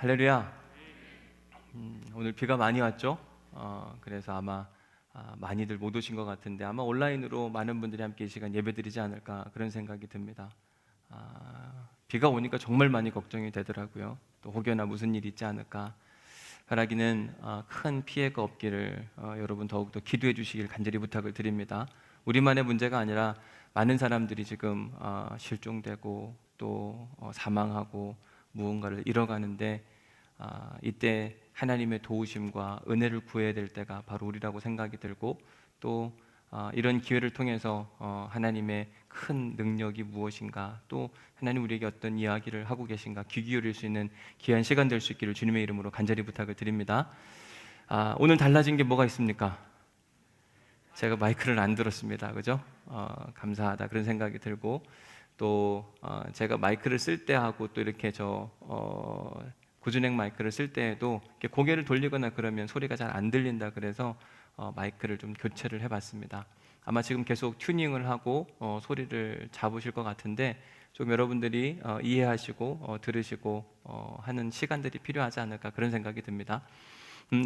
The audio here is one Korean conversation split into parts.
할렐루야. 오늘 비가 많이 왔죠? 그래서 아마 많이들 못 오신 것 같은데 아마 온라인으로 많은 분들이 함께 이 시간 예배드리지 않을까 그런 생각이 듭니다. 비가 오니까 정말 많이 걱정이 되더라고요. 또 혹여나 무슨 일이 있지 않을까. 바라기는 큰 피해가 없기를 여러분 더욱더 기도해 주시길 간절히 부탁을 드립니다. 우리만의 문제가 아니라 많은 사람들이 지금 실종되고 또 사망하고 무언가를 잃어가는데 이때 하나님의 도우심과 은혜를 구해야 될 때가 바로 우리라고 생각이 들고 또 이런 기회를 통해서 하나님의 큰 능력이 무엇인가 또 하나님 우리에게 어떤 이야기를 하고 계신가 귀 기울일 수 있는 귀한 시간 될 수 있기를 주님의 이름으로 간절히 부탁을 드립니다. 오늘 달라진 게 뭐가 있습니까? 제가 마이크를 안 들었습니다. 그죠? 감사하다 그런 생각이 들고 또 제가 마이크를 쓸 때 하고 또 이렇게 고준행 마이크를 쓸 때에도 이렇게 고개를 돌리거나 그러면 소리가 잘 안 들린다 그래서 마이크를 좀 교체를 해봤습니다. 아마 지금 계속 튜닝을 하고 소리를 잡으실 것 같은데 좀 여러분들이 이해하시고 들으시고 하는 시간들이 필요하지 않을까 그런 생각이 듭니다.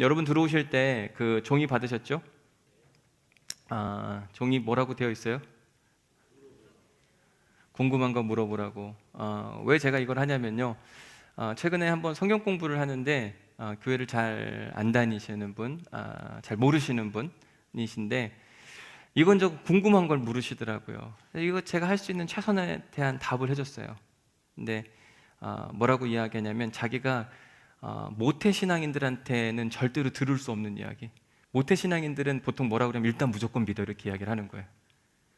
여러분 들어오실 때 그 종이 받으셨죠? 종이 뭐라고 되어 있어요? 궁금한 거 물어보라고. 왜 제가 이걸 하냐면요. 최근에 한번 성경 공부를 하는데 교회를 잘 안 다니시는 분, 잘 모르시는 분이신데 이건저건 궁금한 걸 물으시더라고요. 이거 제가 할 수 있는 최선에 대한 답을 해줬어요. 근데 뭐라고 이야기하냐면 자기가 모태신앙인들한테는 절대로 들을 수 없는 이야기. 모태신앙인들은 보통 뭐라고 그러면 일단 무조건 믿어 이렇게 이야기를 하는 거예요.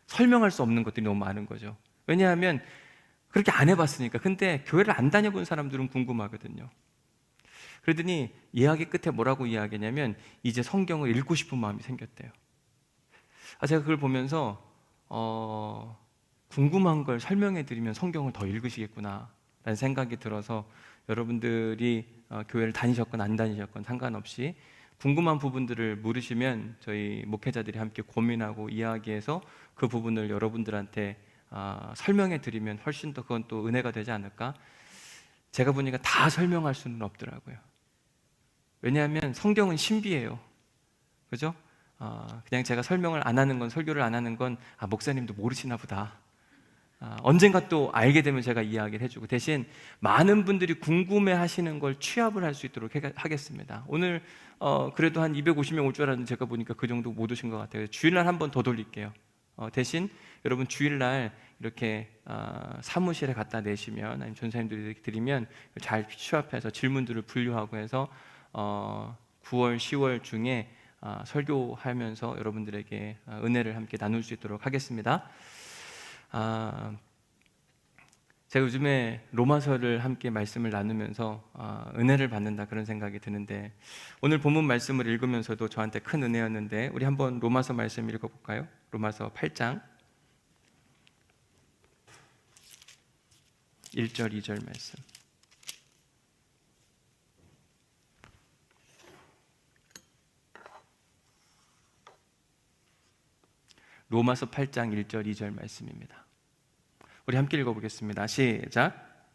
설명할 수 없는 것들이 너무 많은 거죠. 왜냐하면 그렇게 안 해봤으니까. 근데 교회를 안 다녀본 사람들은 궁금하거든요. 그러더니 이야기 끝에 뭐라고 이야기하냐면 이제 성경을 읽고 싶은 마음이 생겼대요. 제가 그걸 보면서 궁금한 걸 설명해 드리면 성경을 더 읽으시겠구나 라는 생각이 들어서 여러분들이 교회를 다니셨건 안 다니셨건 상관없이 궁금한 부분들을 물으시면 저희 목회자들이 함께 고민하고 이야기해서 그 부분을 여러분들한테 설명해 드리면 훨씬 더 그건 또 은혜가 되지 않을까? 제가 보니까 다 설명할 수는 없더라고요. 왜냐하면 성경은 신비해요. 그죠? 그냥 제가 설명을 안 하는 건, 설교를 안 하는 건 목사님도 모르시나 보다. 언젠가 또 알게 되면 제가 이야기를 해주고 대신 많은 분들이 궁금해 하시는 걸 취합을 할 수 있도록 하겠습니다. 오늘 그래도 한 250명 올 줄 알았는데 제가 보니까 그 정도 못 오신 것 같아요. 주일날 한 번 더 돌릴게요. 대신 여러분 주일날 이렇게 사무실에 갖다 내시면 아니면 전사님들이 이렇게 드리면 잘 취합해서 질문들을 분류하고 해서 9월, 10월 중에 설교하면서 여러분들에게 은혜를 함께 나눌 수 있도록 하겠습니다. 제가 요즘에 로마서를 함께 말씀을 나누면서 은혜를 받는다 그런 생각이 드는데 오늘 본문 말씀을 읽으면서도 저한테 큰 은혜였는데 우리 한번 로마서 말씀 읽어볼까요? 로마서 8장 1절 2절 말씀. 로마서 8장 1절 2절 말씀입니다. 우리 함께 읽어보겠습니다. 시작.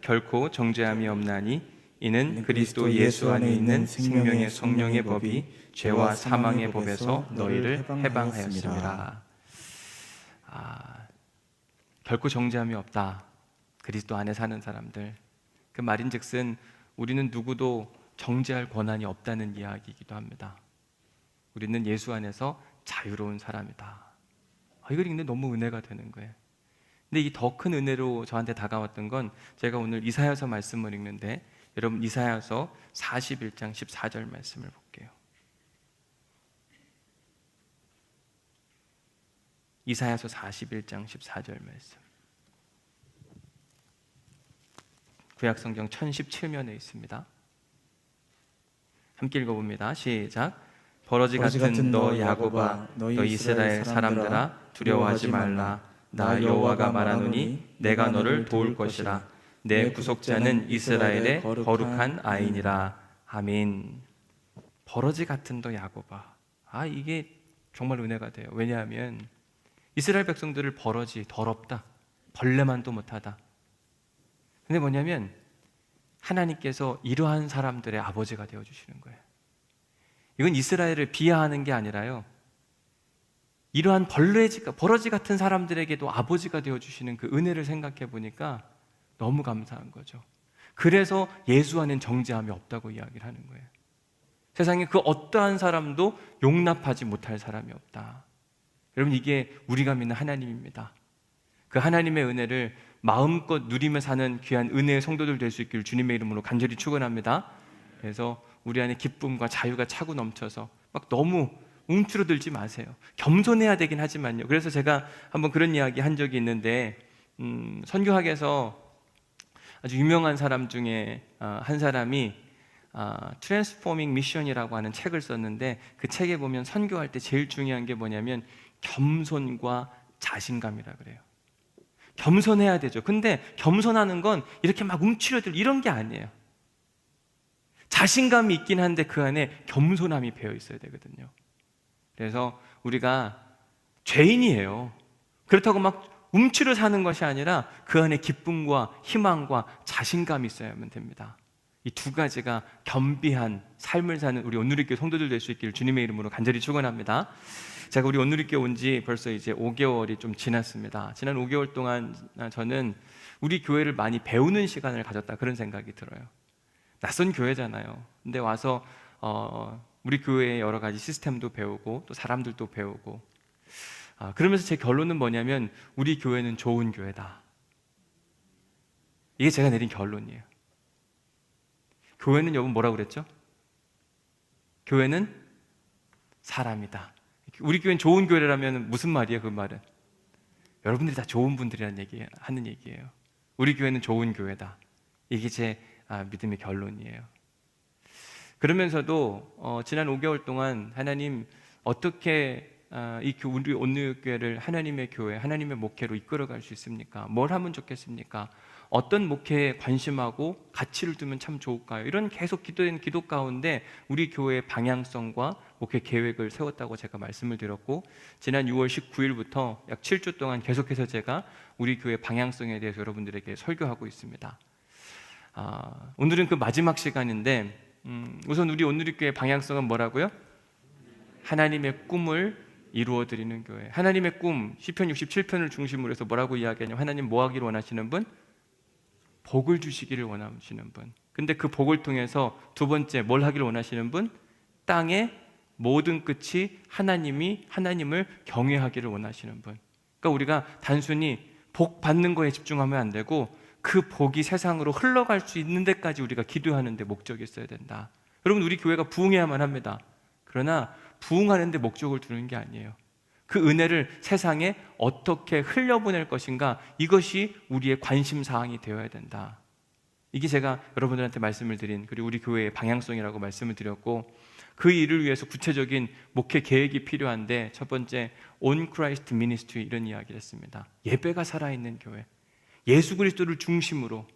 결코 정죄함이 없나니 이는 그리스도 예수 안에 있는 생명의 성령의 법이 죄와 사망의 법에서 너희를 해방하였습니다. 결코 정죄함이 없다. 그리스도 안에 사는 사람들. 그 말인즉슨 우리는 누구도 정죄할 권한이 없다는 이야기이기도 합니다. 우리는 예수 안에서 자유로운 사람이다. 이걸 읽는데 너무 은혜가 되는 거예요. 근데 이 더 큰 은혜로 저한테 다가왔던 건 제가 오늘 이사야서 말씀을 읽는데 여러분 이사야서 41장 14절 말씀을 볼게요. 이사야서 41장 14절 말씀. 구약성경 1017면에 있습니다. 함께 읽어봅니다. 시작. 버러지 같은 너 야곱아, 너 이스라엘 사람들아, 두려워하지 말라. 나 여호와가 말하노니 내가 너를 도울 것이라. 내 구속자는 이스라엘의 거룩한 아이니라. 아멘. 버러지 같은 너 야곱아. 이게 정말 은혜가 돼요. 왜냐하면 이스라엘 백성들을 버러지, 더럽다, 벌레만도 못하다, 근데 뭐냐면 하나님께서 이러한 사람들의 아버지가 되어주시는 거예요. 이건 이스라엘을 비하하는 게 아니라요, 이러한 버러지 같은 사람들에게도 아버지가 되어주시는 그 은혜를 생각해 보니까 너무 감사한 거죠. 그래서 예수 안엔 정죄함이 없다고 이야기를 하는 거예요. 세상에 그 어떠한 사람도 용납하지 못할 사람이 없다. 여러분, 이게 우리가 믿는 하나님입니다. 그 하나님의 은혜를 마음껏 누리며 사는 귀한 은혜의 성도들 될 수 있기를 주님의 이름으로 간절히 축원합니다. 그래서 우리 안에 기쁨과 자유가 차고 넘쳐서 막 너무 움츠러들지 마세요. 겸손해야 되긴 하지만요. 그래서 제가 한번 그런 이야기 한 적이 있는데, 선교학에서 아주 유명한 사람 중에 한 사람이 트랜스포밍 미션이라고 하는 책을 썼는데, 그 책에 보면 선교할 때 제일 중요한 게 뭐냐면 겸손과 자신감이라 그래요. 겸손해야 되죠. 근데 겸손하는 건 이렇게 막 움츠러들 이런 게 아니에요. 자신감이 있긴 한데 그 안에 겸손함이 배어 있어야 되거든요. 그래서 우리가 죄인이에요. 그렇다고 막 움츠러 사는 것이 아니라 그 안에 기쁨과 희망과 자신감이 있어야만 됩니다. 이 두 가지가 겸비한 삶을 사는 우리 온누리교회 성도들 될 수 있기를 주님의 이름으로 간절히 축원합니다. 제가 우리 온누리교회 온 지 벌써 이제 5개월이 좀 지났습니다. 지난 5개월 동안 저는 우리 교회를 많이 배우는 시간을 가졌다, 그런 생각이 들어요. 낯선 교회잖아요. 근데 와서 우리 교회의 여러 가지 시스템도 배우고 또 사람들도 배우고, 그러면서 제 결론은 뭐냐면 우리 교회는 좋은 교회다. 이게 제가 내린 결론이에요. 교회는 여러분 뭐라고 그랬죠? 교회는 사람이다. 우리 교회는 좋은 교회라면 무슨 말이에요? 그 말은 여러분들이 다 좋은 분들이라는 하는 얘기예요. 우리 교회는 좋은 교회다. 이게 제 믿음의 결론이에요. 그러면서도 지난 5개월 동안 하나님 어떻게 우리 온누리교회를 하나님의 교회, 하나님의 목회로 이끌어갈 수 있습니까? 뭘 하면 좋겠습니까? 어떤 목회에 관심하고 가치를 두면 참 좋을까요? 이런 계속 기도된 기도 가운데 우리 교회의 방향성과 목회 계획을 세웠다고 제가 말씀을 드렸고, 지난 6월 19일부터 약 7주 동안 계속해서 제가 우리 교회 방향성에 대해서 여러분들에게 설교하고 있습니다. 오늘은 그 마지막 시간인데, 우선 우리 온누리교회 방향성은 뭐라고요? 하나님의 꿈을 이루어드리는 교회. 하나님의 꿈, 시편 67편을 중심으로 해서 뭐라고 이야기하냐면, 하나님 뭐 하기를 원하시는 분? 복을 주시기를 원하시는 분. 근데 그 복을 통해서 두 번째 뭘 하기를 원하시는 분? 땅의 모든 끝이 하나님을 경외하기를 원하시는 분. 그러니까 우리가 단순히 복 받는 거에 집중하면 안 되고 그 복이 세상으로 흘러갈 수 있는 데까지 우리가 기도하는 데 목적이 있어야 된다. 여러분, 우리 교회가 부흥해야만 합니다. 그러나 부흥하는 데 목적을 두는 게 아니에요. 그 은혜를 세상에 어떻게 흘려보낼 것인가, 이것이 우리의 관심사항이 되어야 된다. 이게 제가 여러분들한테 말씀을 드린, 그리고 우리 교회의 방향성이라고 말씀을 드렸고, 그 일을 위해서 구체적인 목회 계획이 필요한데, 첫 번째 On Christ Ministry, 이런 이야기를 했습니다. 예배가 살아있는 교회, 예수 그리스도를 중심으로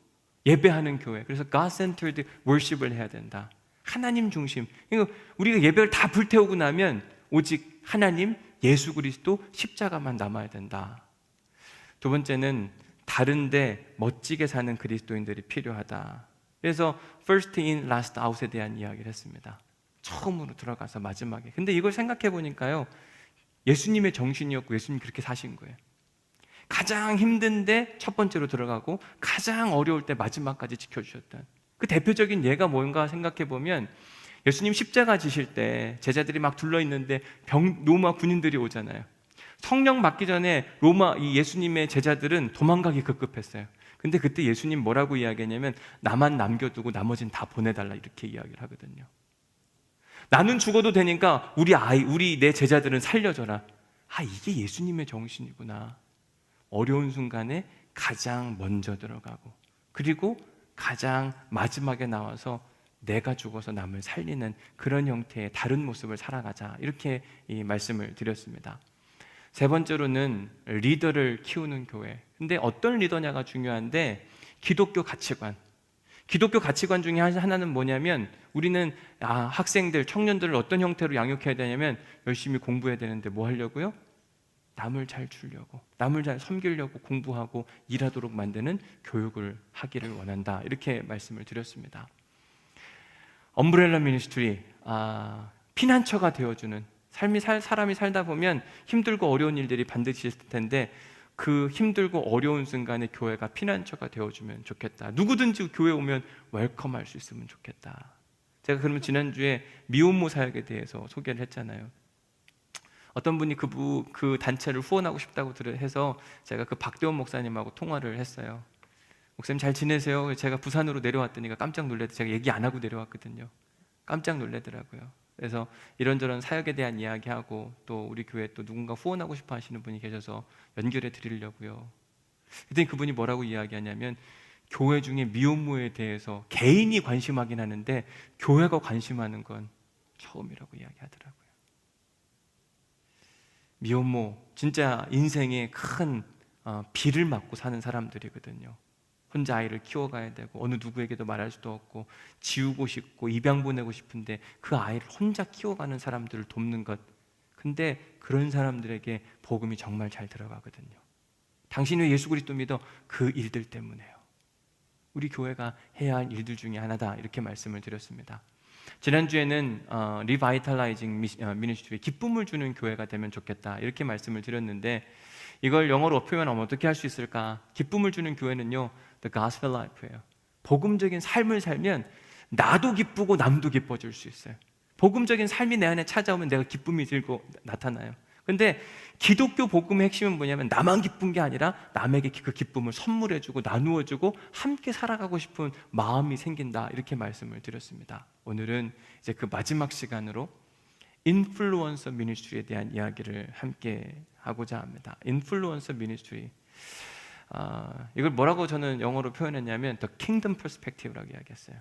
예배하는 교회. 그래서 God-centered worship을 해야 된다. 하나님 중심. 그러니까 우리가 예배를 다 불태우고 나면 오직 하나님, 예수 그리스도, 십자가만 남아야 된다. 두 번째는 다른데 멋지게 사는 그리스도인들이 필요하다. 그래서 first in, last out에 대한 이야기를 했습니다. 처음으로 들어가서 마지막에. 근데 이걸 생각해 보니까요, 예수님의 정신이었고 예수님이 그렇게 사신 거예요. 가장 힘든데 첫 번째로 들어가고 가장 어려울 때 마지막까지 지켜주셨던 그 대표적인 예가 뭔가 생각해 보면, 예수님 십자가 지실 때 제자들이 막 둘러있는데 로마 군인들이 오잖아요. 성령 받기 전에 예수님의 제자들은 도망가기 급급했어요. 근데 그때 예수님 뭐라고 이야기하냐면, 나만 남겨두고 나머지는 다 보내달라, 이렇게 이야기를 하거든요. 나는 죽어도 되니까 내 제자들은 살려줘라. 이게 예수님의 정신이구나. 어려운 순간에 가장 먼저 들어가고, 그리고 가장 마지막에 나와서 내가 죽어서 남을 살리는 그런 형태의 다른 모습을 살아가자, 이렇게 이 말씀을 드렸습니다. 세 번째로는 리더를 키우는 교회. 근데 어떤 리더냐가 중요한데, 기독교 가치관 중에 하나는 뭐냐면, 우리는 학생들, 청년들을 어떤 형태로 양육해야 되냐면, 열심히 공부해야 되는데 뭐 하려고요? 남을 잘 주려고, 남을 잘 섬기려고 공부하고 일하도록 만드는 교육을 하기를 원한다. 이렇게 말씀을 드렸습니다. 엄브렐라 미니스트리, 피난처가 되어주는 사람이 살다 보면 힘들고 어려운 일들이 반드시 있을 텐데 그 힘들고 어려운 순간에 교회가 피난처가 되어주면 좋겠다. 누구든지 교회 오면 웰컴할 수 있으면 좋겠다. 제가 그러면 지난주에 미혼모 사역에 대해서 소개를 했잖아요. 어떤 분이 그 단체를 후원하고 싶다고 해서 제가 그 박대원 목사님하고 통화를 했어요. 목사님 잘 지내세요? 제가 부산으로 내려왔더니 깜짝 놀래서 제가 얘기 안 하고 내려왔거든요. 깜짝 놀래더라고요. 그래서 이런저런 사역에 대한 이야기하고 또 우리 교회에 또 누군가 후원하고 싶어 하시는 분이 계셔서 연결해 드리려고요. 그랬더니 그분이 뭐라고 이야기하냐면 교회 중에 미혼모에 대해서 개인이 관심하긴 하는데 교회가 관심하는 건 처음이라고 이야기하더라고요. 미혼모 진짜 인생의 큰 비를 맞고 사는 사람들이거든요. 혼자 아이를 키워가야 되고 어느 누구에게도 말할 수도 없고 지우고 싶고 입양 보내고 싶은데 그 아이를 혼자 키워가는 사람들을 돕는 것, 근데 그런 사람들에게 복음이 정말 잘 들어가거든요. 당신 왜 예수 그리스도 믿어? 그 일들 때문에요. 우리 교회가 해야 할 일들 중에 하나다, 이렇게 말씀을 드렸습니다. 지난주에는 리바이탈라이징 미니스트리, 기쁨을 주는 교회가 되면 좋겠다, 이렇게 말씀을 드렸는데 이걸 영어로 표현하면 어떻게 할 수 있을까? 기쁨을 주는 교회는요, The Gospel Life예요. 복음적인 삶을 살면 나도 기쁘고 남도 기뻐질 수 있어요. 복음적인 삶이 내 안에 찾아오면 내가 기쁨이 들고 나타나요. 근데 기독교 복음의 핵심은 뭐냐면 나만 기쁜 게 아니라 남에게 그 기쁨을 선물해주고 나누어주고 함께 살아가고 싶은 마음이 생긴다, 이렇게 말씀을 드렸습니다. 오늘은 이제 그 마지막 시간으로 인플루언서 미니스트리에 대한 이야기를 함께 하고자 합니다. 인플루언서 미니스트리, 이걸 뭐라고 저는 영어로 표현했냐면 The Kingdom Perspective라고 이야기했어요.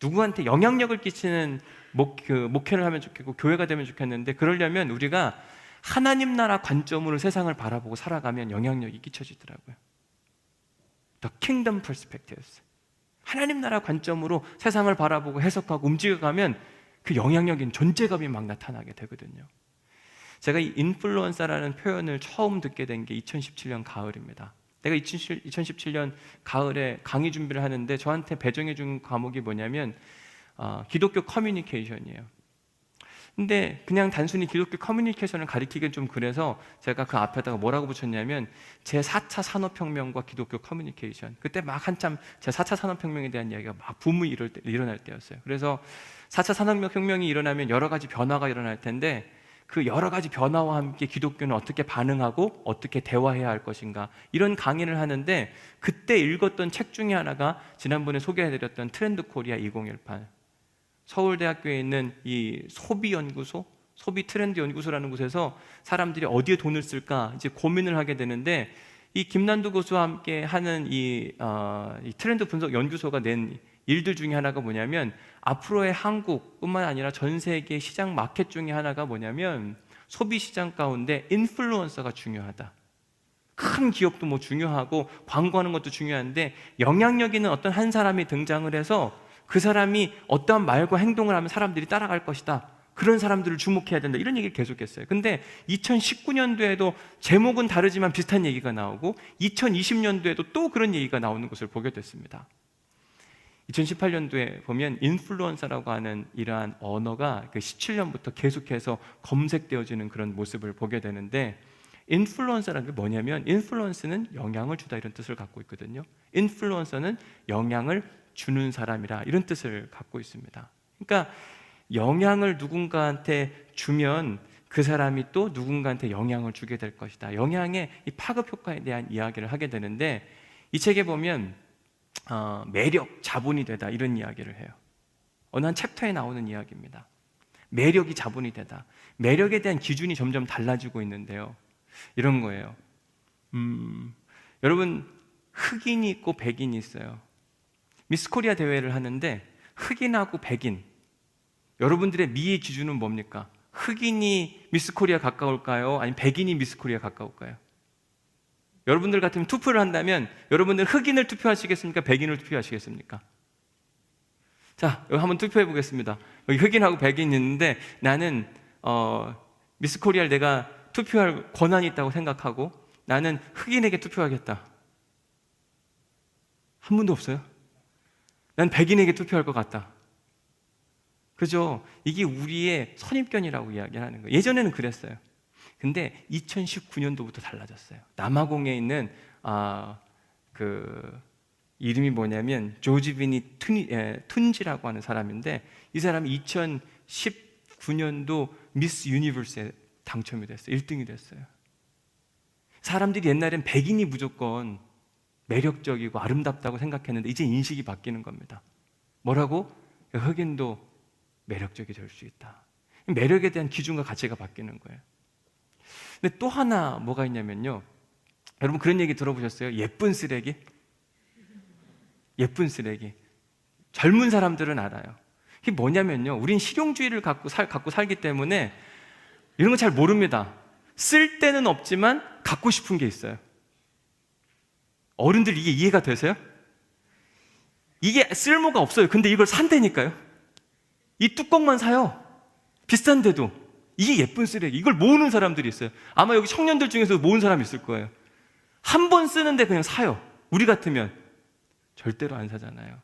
누구한테 영향력을 끼치는 목회를 하면 좋겠고 교회가 되면 좋겠는데, 그러려면 우리가 하나님 나라 관점으로 세상을 바라보고 살아가면 영향력이 끼쳐지더라고요. The Kingdom Perspectives, 하나님 나라 관점으로 세상을 바라보고 해석하고 움직여가면 그 영향력인 존재감이 막 나타나게 되거든요. 제가 이 인플루언서라는 표현을 처음 듣게 된 게 2017년 가을입니다. 내가 2017년 가을에 강의 준비를 하는데 저한테 배정해 준 과목이 뭐냐면 기독교 커뮤니케이션이에요. 근데 그냥 단순히 기독교 커뮤니케이션을 가리키기엔 좀 그래서 제가 그 앞에다가 뭐라고 붙였냐면 제4차 산업혁명과 기독교 커뮤니케이션. 그때 막 한참 제4차 산업혁명에 대한 이야기가 막 붐이 일어날 때였어요. 그래서 4차 산업혁명이 일어나면 여러 가지 변화가 일어날 텐데 그 여러 가지 변화와 함께 기독교는 어떻게 반응하고 어떻게 대화해야 할 것인가, 이런 강의를 하는데 그때 읽었던 책 중에 하나가 지난번에 소개해드렸던 트렌드 코리아 2018, 서울대학교에 있는 이 소비연구소, 소비 트렌드 연구소라는 곳에서 사람들이 어디에 돈을 쓸까 이제 고민을 하게 되는데, 이 김난두 교수와 함께 하는 이 트렌드 분석 연구소가 낸 일들 중에 하나가 뭐냐면 앞으로의 한국뿐만 아니라 전 세계 시장 마켓 중에 하나가 뭐냐면 소비 시장 가운데 인플루언서가 중요하다. 큰 기업도 뭐 중요하고 광고하는 것도 중요한데 영향력 있는 어떤 한 사람이 등장을 해서 그 사람이 어떠한 말과 행동을 하면 사람들이 따라갈 것이다, 그런 사람들을 주목해야 된다, 이런 얘기를 계속했어요. 근데 2019년도에도 제목은 다르지만 비슷한 얘기가 나오고 2020년도에도 또 그런 얘기가 나오는 것을 보게 됐습니다. 2018년도에 보면 인플루언서라고 하는 이러한 언어가 그 17년부터 계속해서 검색되어지는 그런 모습을 보게 되는데, 인플루언서라는 게 뭐냐면 인플루언스는 영향을 주다, 이런 뜻을 갖고 있거든요. 인플루언서는 영향을 주는 사람이라, 이런 뜻을 갖고 있습니다. 그러니까 영향을 누군가한테 주면 그 사람이 또 누군가한테 영향을 주게 될 것이다. 영향의 이 파급 효과에 대한 이야기를 하게 되는데, 이 책에 보면 매력, 자본이 되다, 이런 이야기를 해요. 어느 한 챕터에 나오는 이야기입니다. 매력이 자본이 되다. 매력에 대한 기준이 점점 달라지고 있는데요, 이런 거예요. 여러분, 흑인이 있고 백인이 있어요. 미스 코리아 대회를 하는데 흑인하고 백인, 여러분들의 미의 기준은 뭡니까? 흑인이 미스 코리아 가까울까요? 아니면 백인이 미스 코리아 가까울까요? 여러분들 같으면 투표를 한다면 여러분들 흑인을 투표하시겠습니까? 백인을 투표하시겠습니까? 자, 여기 한번 투표해 보겠습니다. 여기 흑인하고 백인이 있는데 나는 미스 코리아를 내가 투표할 권한이 있다고 생각하고 나는 흑인에게 투표하겠다. 한 분도 없어요? 난 백인에게 투표할 것 같다. 그죠? 이게 우리의 선입견이라고 이야기하는 거예요. 예전에는 그랬어요. 근데 2019년도부터 달라졌어요. 남아공에 있는 그 이름이 뭐냐면 조지비니 툰지라고 하는 사람인데, 이 사람이 2019년도 미스 유니버스에 당첨이 됐어요. 1등이 됐어요. 사람들이 옛날엔 백인이 무조건 매력적이고 아름답다고 생각했는데 이제 인식이 바뀌는 겁니다. 뭐라고? 흑인도 매력적이 될 수 있다. 매력에 대한 기준과 가치가 바뀌는 거예요. 근데 또 하나 뭐가 있냐면요, 여러분 그런 얘기 들어보셨어요? 예쁜 쓰레기? 예쁜 쓰레기. 젊은 사람들은 알아요. 그게 뭐냐면요, 우린 실용주의를 갖고 살기 때문에 이런 거 잘 모릅니다. 쓸 데는 없지만 갖고 싶은 게 있어요. 어른들 이게 이해가 되세요? 이게 쓸모가 없어요. 근데 이걸 산다니까요. 이 뚜껑만 사요. 비싼데도. 이게 예쁜 쓰레기. 이걸 모으는 사람들이 있어요. 아마 여기 청년들 중에서 모은 사람이 있을 거예요. 한 번 쓰는데 그냥 사요. 우리 같으면 절대로 안 사잖아요.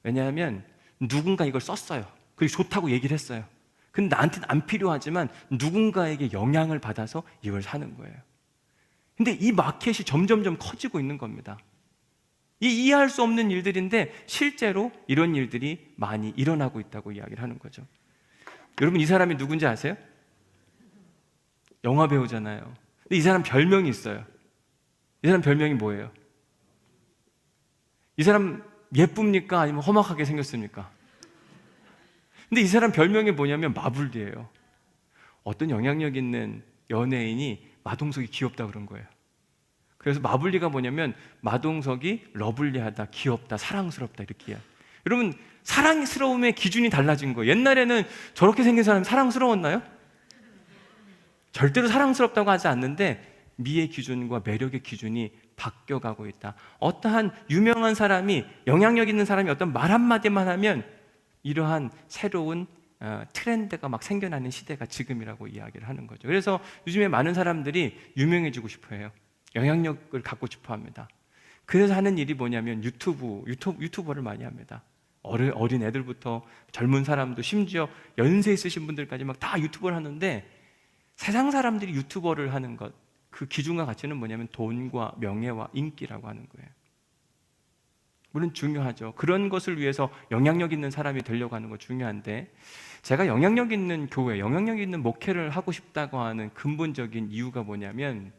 왜냐하면 누군가 이걸 썼어요. 그리고 좋다고 얘기를 했어요. 근데 나한테는 안 필요하지만 누군가에게 영향을 받아서 이걸 사는 거예요. 근데 이 마켓이 점점점 커지고 있는 겁니다. 이 이해할 수 없는 일들인데 실제로 이런 일들이 많이 일어나고 있다고 이야기를 하는 거죠. 여러분, 이 사람이 누군지 아세요? 영화 배우잖아요. 근데 이 사람 별명이 있어요. 이 사람 별명이 뭐예요? 이 사람 예쁩니까? 아니면 험악하게 생겼습니까? 근데 이 사람 별명이 뭐냐면 마블리예요. 어떤 영향력 있는 연예인이 마동석이 귀엽다 그런 거예요. 그래서 마블리가 뭐냐면 마동석이 러블리하다, 귀엽다, 사랑스럽다 이렇게. 여러분, 사랑스러움의 기준이 달라진 거예요. 옛날에는 저렇게 생긴 사람이 사랑스러웠나요? 절대로 사랑스럽다고 하지 않는데 미의 기준과 매력의 기준이 바뀌어가고 있다. 어떠한 유명한 사람이, 영향력 있는 사람이 어떤 말 한마디만 하면 이러한 새로운 트렌드가 막 생겨나는 시대가 지금이라고 이야기를 하는 거죠. 그래서 요즘에 많은 사람들이 유명해지고 싶어 해요. 영향력을 갖고 싶어 합니다. 그래서 하는 일이 뭐냐면 유튜버를 많이 합니다. 어린 애들부터 젊은 사람도, 심지어 연세 있으신 분들까지 막 다 유튜버를 하는데, 세상 사람들이 유튜버를 하는 것, 그 기준과 가치는 뭐냐면 돈과 명예와 인기라고 하는 거예요. 물론 중요하죠. 그런 것을 위해서 영향력 있는 사람이 되려고 하는 거 중요한데, 제가 영향력 있는 교회, 영향력 있는 목회를 하고 싶다고 하는 근본적인 이유가 뭐냐면,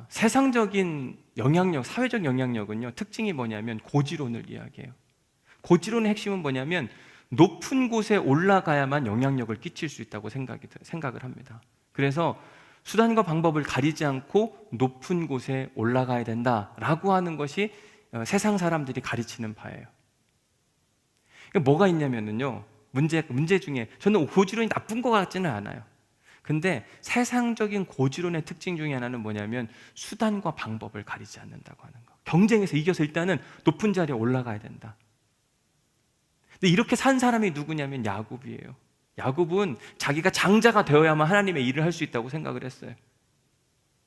세상적인 영향력, 사회적 영향력은요, 특징이 뭐냐면 고지론을 이야기해요. 고지론의 핵심은 뭐냐면 높은 곳에 올라가야만 영향력을 끼칠 수 있다고 생각을 합니다. 그래서 수단과 방법을 가리지 않고 높은 곳에 올라가야 된다라고 하는 것이 세상 사람들이 가르치는 바예요. 뭐가 있냐면요, 문제 중에 저는 고지론이 나쁜 것 같지는 않아요. 근데 세상적인 고지론의 특징 중에 하나는 뭐냐면 수단과 방법을 가리지 않는다고 하는 거. 경쟁에서 이겨서 일단은 높은 자리에 올라가야 된다. 근데 이렇게 산 사람이 누구냐면 야곱이에요. 야곱은 자기가 장자가 되어야만 하나님의 일을 할 수 있다고 생각을 했어요.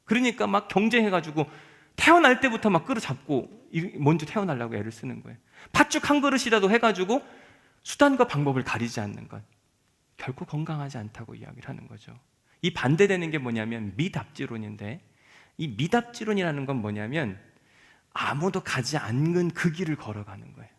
그러니까 막 경쟁해가지고 태어날 때부터 막 끌어잡고 먼저 태어나려고 애를 쓰는 거예요. 팥죽 한 그릇이라도 해가지고 수단과 방법을 가리지 않는 것, 결코 건강하지 않다고 이야기를 하는 거죠. 이 반대되는 게 뭐냐면 미답지론인데, 이 미답지론이라는 건 뭐냐면 아무도 가지 않는 그 길을 걸어가는 거예요.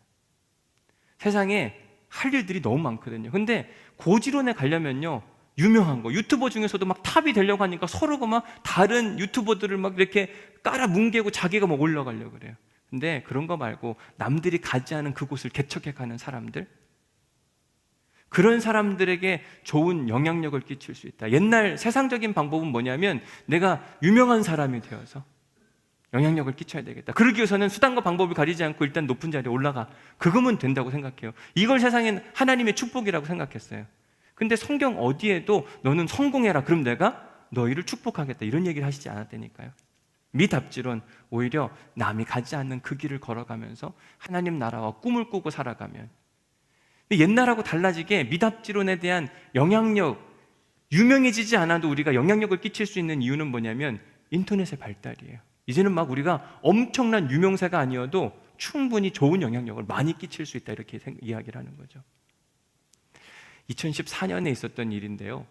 세상에 할 일들이 너무 많거든요. 근데 고지론에 가려면요, 유명한 거, 유튜버 중에서도 막 탑이 되려고 하니까 서로가 막 다른 유튜버들을 막 이렇게 깔아 뭉개고 자기가 막 올라가려고 그래요. 근데 그런 거 말고 남들이 가지 않은 그곳을 개척해 가는 사람들, 그런 사람들에게 좋은 영향력을 끼칠 수 있다. 옛날 세상적인 방법은 뭐냐면 내가 유명한 사람이 되어서 영향력을 끼쳐야 되겠다. 그러기 위해서는 수단과 방법을 가리지 않고 일단 높은 자리에 올라가. 그거면 된다고 생각해요. 이걸 세상엔 하나님의 축복이라고 생각했어요. 근데 성경 어디에도 너는 성공해라, 그럼 내가 너희를 축복하겠다, 이런 얘기를 하시지 않았다니까요. 미답지론, 오히려 남이 가지 않는 그 길을 걸어가면서 하나님 나라와 꿈을 꾸고 살아가면. 옛날하고 달라지게 미답지론에 대한 영향력, 유명해지지 않아도 우리가 영향력을 끼칠 수 있는 이유는 뭐냐면 인터넷의 발달이에요. 이제는 막 우리가 엄청난 유명세가 아니어도 충분히 좋은 영향력을 많이 끼칠 수 있다, 이렇게 이야기를 하는 거죠. 2014년에 있었던 일인데요.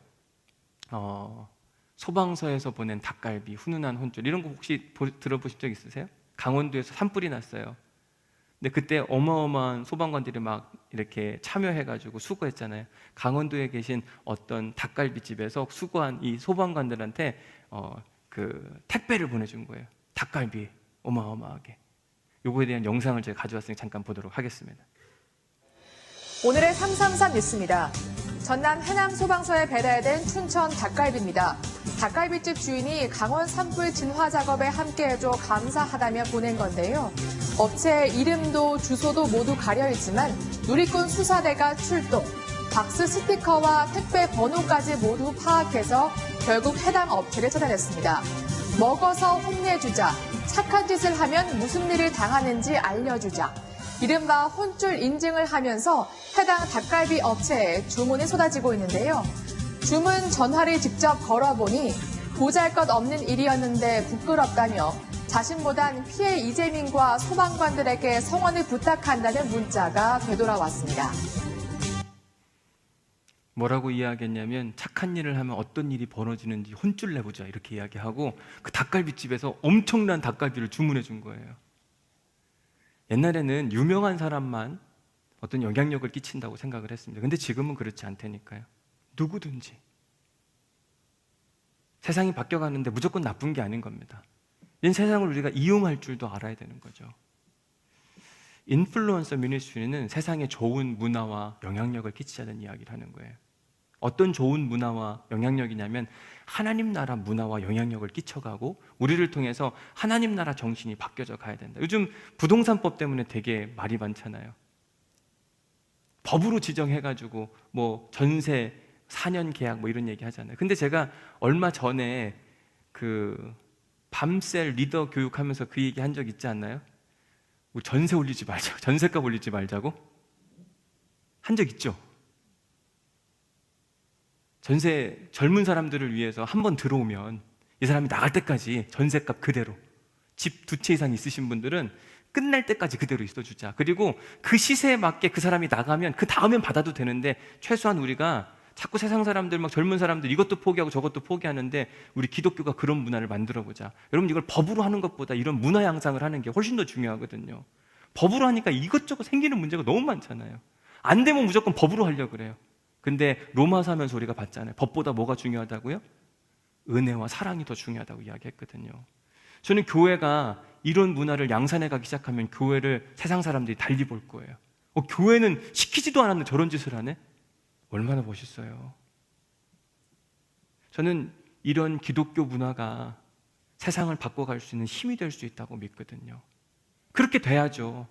소방서에서 보낸 닭갈비, 훈훈한 혼줄, 이런 거 혹시 들어보신 적 있으세요? 강원도에서 산불이 났어요. 근데 그때 어마어마한 소방관들이 막 이렇게 참여해가지고 수거했잖아요. 강원도에 계신 어떤 닭갈비집에서 수거한 이 소방관들한테 그 택배를 보내준 거예요. 닭갈비, 어마어마하게. 요거에 대한 영상을 제가 가져왔으니 잠깐 보도록 하겠습니다. 오늘의 333 뉴스입니다. 전남 해남 소방서에 배달된 춘천 닭갈비입니다. 닭갈비집 주인이 강원 산불 진화 작업에 함께해줘 감사하다며 보낸 건데요. 업체의 이름도 주소도 모두 가려있지만 누리꾼 수사대가 출동, 박스 스티커와 택배 번호까지 모두 파악해서 결국 해당 업체를 찾아냈습니다. 먹어서 혼내주자, 착한 짓을 하면 무슨 일을 당하는지 알려주자, 이른바 혼줄 인증을 하면서 해당 닭갈비 업체에 주문이 쏟아지고 있는데요. 주문 전화를 직접 걸어보니 보잘것없는 일이었는데 부끄럽다며 자신보단 피해 이재민과 소방관들에게 성원을 부탁한다는 문자가 되돌아왔습니다. 뭐라고 이야기했냐면 착한 일을 하면 어떤 일이 벌어지는지 혼쭐 내보자, 이렇게 이야기하고 그 닭갈비집에서 엄청난 닭갈비를 주문해 준 거예요. 옛날에는 유명한 사람만 어떤 영향력을 끼친다고 생각을 했습니다. 근데 지금은 그렇지 않다니까요. 누구든지. 세상이 바뀌어가는데 무조건 나쁜 게 아닌 겁니다. 이 세상을 우리가 이용할 줄도 알아야 되는 거죠. 인플루언서 미니스트리는 세상에 좋은 문화와 영향력을 끼치자는 이야기를 하는 거예요. 어떤 좋은 문화와 영향력이냐면 하나님 나라 문화와 영향력을 끼쳐가고 우리를 통해서 하나님 나라 정신이 바뀌어져 가야 된다. 요즘 부동산법 때문에 되게 말이 많잖아요. 법으로 지정해가지고 뭐 전세 4년 계약 뭐 이런 얘기 하잖아요. 근데 제가 얼마 전에 그 밤셀 리더 교육하면서 그 얘기 한 적 있지 않나요? 우리 전세 올리지 말자고, 전세값 올리지 말자고 한 적 있죠? 전세 젊은 사람들을 위해서 한 번 들어오면 이 사람이 나갈 때까지 전세값 그대로, 집 2채 이상 있으신 분들은 끝날 때까지 그대로 있어주자. 그리고 그 시세에 맞게 그 사람이 나가면 그 다음엔 받아도 되는데 최소한 우리가 자꾸 세상 사람들, 막 젊은 사람들 이것도 포기하고 저것도 포기하는데 우리 기독교가 그런 문화를 만들어보자. 여러분, 이걸 법으로 하는 것보다 이런 문화 양상을 하는 게 훨씬 더 중요하거든요. 법으로 하니까 이것저것 생기는 문제가 너무 많잖아요. 안 되면 무조건 법으로 하려고 그래요. 근데 로마서 하면서 우리가 봤잖아요. 법보다 뭐가 중요하다고요? 은혜와 사랑이 더 중요하다고 이야기했거든요. 저는 교회가 이런 문화를 양산해 가기 시작하면 교회를 세상 사람들이 달리 볼 거예요. 교회는 시키지도 않았는데 저런 짓을 하네? 얼마나 멋있어요. 저는 이런 기독교 문화가 세상을 바꿔갈 수 있는 힘이 될 수 있다고 믿거든요. 그렇게 돼야죠.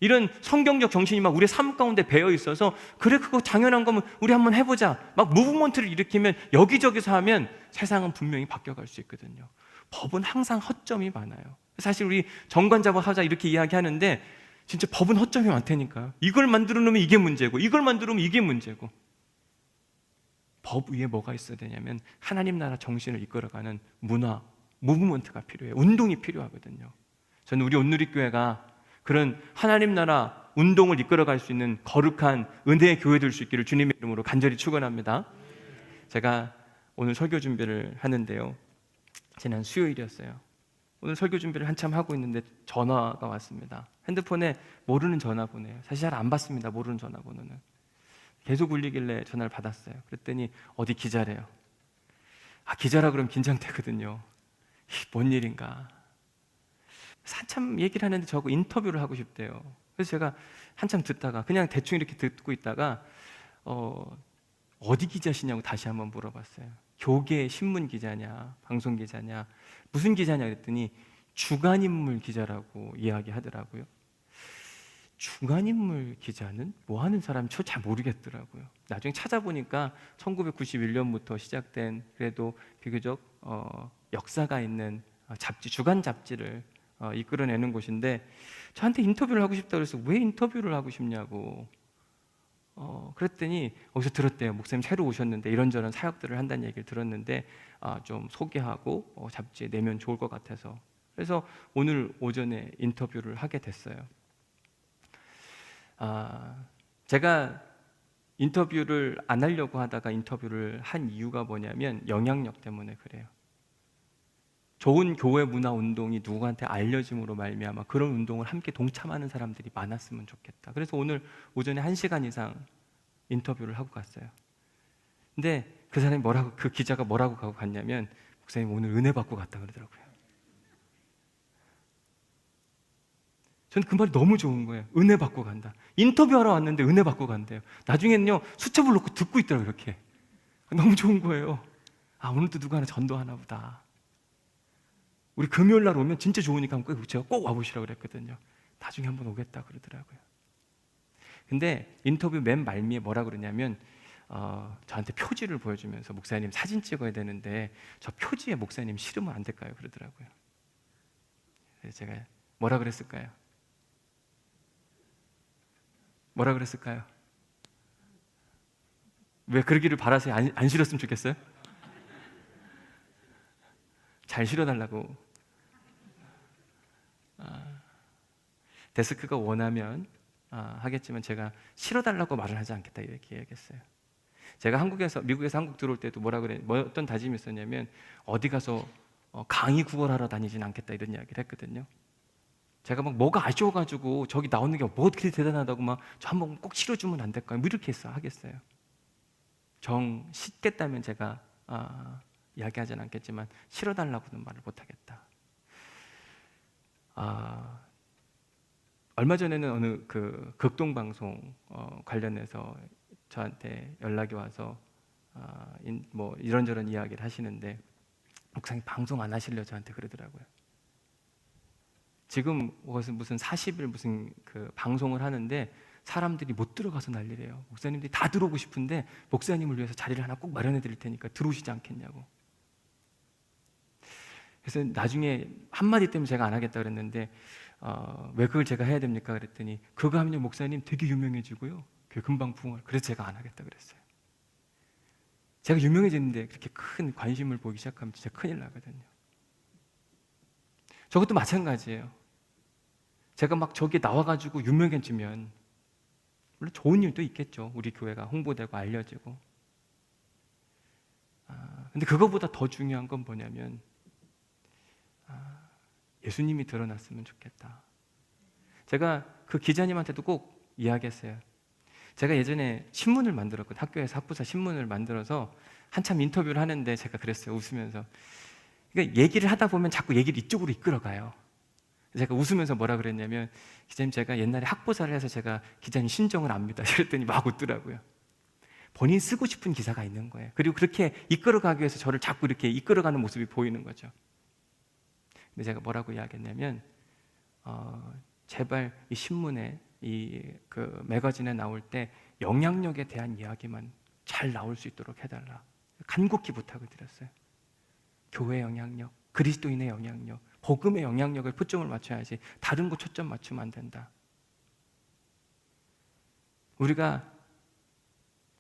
이런 성경적 정신이 막 우리의 삶 가운데 배어 있어서 그래, 그거 당연한 거면 우리 한번 해보자, 막 무브먼트를 일으키면 여기저기서 하면 세상은 분명히 바뀌어갈 수 있거든요. 법은 항상 허점이 많아요. 사실 우리 정관자법 하자 이렇게 이야기하는데 진짜 법은 허점이 많다니까요. 이걸 만들어 놓으면 이게 문제고 이걸 만들어 놓으면 이게 문제고. 법 위에 뭐가 있어야 되냐면 하나님 나라 정신을 이끌어가는 문화, 무브먼트가 필요해요. 운동이 필요하거든요. 저는 우리 온누리교회가 그런 하나님 나라 운동을 이끌어갈 수 있는 거룩한 은혜의 교회 될 수 있기를 주님의 이름으로 간절히 축원합니다. 제가 오늘 설교 준비를 하는데요, 지난 수요일이었어요. 오늘 설교 준비를 한참 하고 있는데 전화가 왔습니다. 핸드폰에 모르는 전화번호예요. 사실 잘 안 받습니다, 모르는 전화번호는. 계속 울리길래 전화를 받았어요. 그랬더니 어디 기자래요. 기자라 그러면 긴장되거든요. 뭔 일인가. 한참 얘기를 하는데 저하고 인터뷰를 하고 싶대요. 그래서 제가 한참 듣다가 그냥 대충 이렇게 듣고 있다가 어디 기자시냐고 다시 한번 물어봤어요. 교계 신문 기자냐, 방송 기자냐, 무슨 기자냐 그랬더니 주간인물 기자라고 이야기하더라고요. 주간인물 기자는 뭐 하는 사람인지 저 잘 모르겠더라고요. 나중에 찾아보니까 1991년부터 시작된 그래도 비교적 역사가 있는 잡지, 주간 잡지를 이끌어내는 곳인데 저한테 인터뷰를 하고 싶다고 그래서 왜 인터뷰를 하고 싶냐고 그랬더니 어디서 들었대요. 목사님 새로 오셨는데 이런저런 사역들을 한다는 얘기를 들었는데 좀 소개하고 잡지에 내면 좋을 것 같아서, 그래서 오늘 오전에 인터뷰를 하게 됐어요. 제가 인터뷰를 안 하려고 하다가 인터뷰를 한 이유가 뭐냐면 영향력 때문에 그래요. 좋은 교회 문화 운동이 누구한테 알려짐으로 말미암아 그런 운동을 함께 동참하는 사람들이 많았으면 좋겠다. 그래서 오늘 오전에 1시간 이상 인터뷰를 하고 갔어요. 근데 그 기자가 뭐라고 가고 갔냐면, 목사님 오늘 은혜 받고 갔다 그러더라고요. 저는 그 말이 너무 좋은 거예요. 은혜 받고 간다. 인터뷰하러 왔는데 은혜 받고 간대요. 나중에는요, 수첩을 놓고 듣고 있더라고요, 이렇게. 너무 좋은 거예요. 오늘도 누가 하나 전도하나 보다. 우리 금요일 날 오면 진짜 좋으니까 제가 꼭 와보시라고 그랬거든요. 나중에 한번 오겠다 그러더라고요. 근데 인터뷰 맨 말미에 뭐라 그러냐면, 저한테 표지를 보여주면서 목사님 사진 찍어야 되는데 저 표지에 목사님 실으면 안 될까요? 그러더라고요. 그래서 제가 뭐라 그랬을까요? 뭐라 그랬을까요? 왜 그러기를 바라서 안 실었으면 좋겠어요? 잘 실어달라고. 데스크가 원하면 하겠지만 제가 실어달라고 말을 하지 않겠다 이렇게 얘기했어요. 제가 미국에서 한국 들어올 때도 어떤 다짐이 있었냐면, 어디 가서 강의 구걸하러 다니진 않겠다 이런 이야기를 했거든요. 제가 뭐가 아쉬워가지고 저기 나오는 게 뭐 그렇게 대단하다고 저 한번 꼭 실어주면 안 될까요? 이렇게 하겠어요. 정 씻겠다면 제가 이야기하진 않겠지만 실어달라고는 말을 못하겠다. 얼마 전에는 어느 극동방송 관련해서 저한테 연락이 와서 이런저런 이야기를 하시는데, 목사님 방송 안 하실래요? 저한테 그러더라고요. 지금 무슨 40일 무슨 방송을 하는데 사람들이 못 들어가서 난리래요. 목사님들이 다 들어오고 싶은데 목사님을 위해서 자리를 하나 꼭 마련해 드릴 테니까 들어오시지 않겠냐고. 그래서 나중에 한마디 때문에 제가 안 하겠다 그랬는데, 왜 그걸 제가 해야 됩니까? 그랬더니, 그거 하면 목사님 되게 유명해지고요, 금방 부흥을. 그래서 제가 안 하겠다 그랬어요. 제가 유명해지는데 그렇게 큰 관심을 보이기 시작하면 진짜 큰일 나거든요. 저것도 마찬가지예요. 제가 저기에 나와가지고 유명해지면 물론 좋은 일도 있겠죠. 우리 교회가 홍보되고 알려지고. 근데 그거보다 더 중요한 건 뭐냐면, 예수님이 드러났으면 좋겠다. 제가 그 기자님한테도 꼭 이야기했어요. 제가 예전에 신문을 만들었거든요. 학교에서 학부사 신문을 만들어서 한참 인터뷰를 하는데 제가 그랬어요, 웃으면서. 그러니까 얘기를 하다 보면 자꾸 얘기를 이쪽으로 이끌어가요. 제가 웃으면서 뭐라 그랬냐면, 기자님 제가 옛날에 학부사를 해서 제가 기자님 신정을 압니다. 그랬더니 막 웃더라고요. 본인 쓰고 싶은 기사가 있는 거예요. 그리고 그렇게 이끌어가기 위해서 저를 자꾸 이렇게 이끌어가는 모습이 보이는 거죠. 근데 제가 뭐라고 이야기했냐면, 제발 이 신문에 매거진에 나올 때 영향력에 대한 이야기만 잘 나올 수 있도록 해달라. 간곡히 부탁을 드렸어요. 교회 영향력, 그리스도인의 영향력, 복음의 영향력을 초점을 맞춰야지 다른 거 초점 맞추면 안 된다. 우리가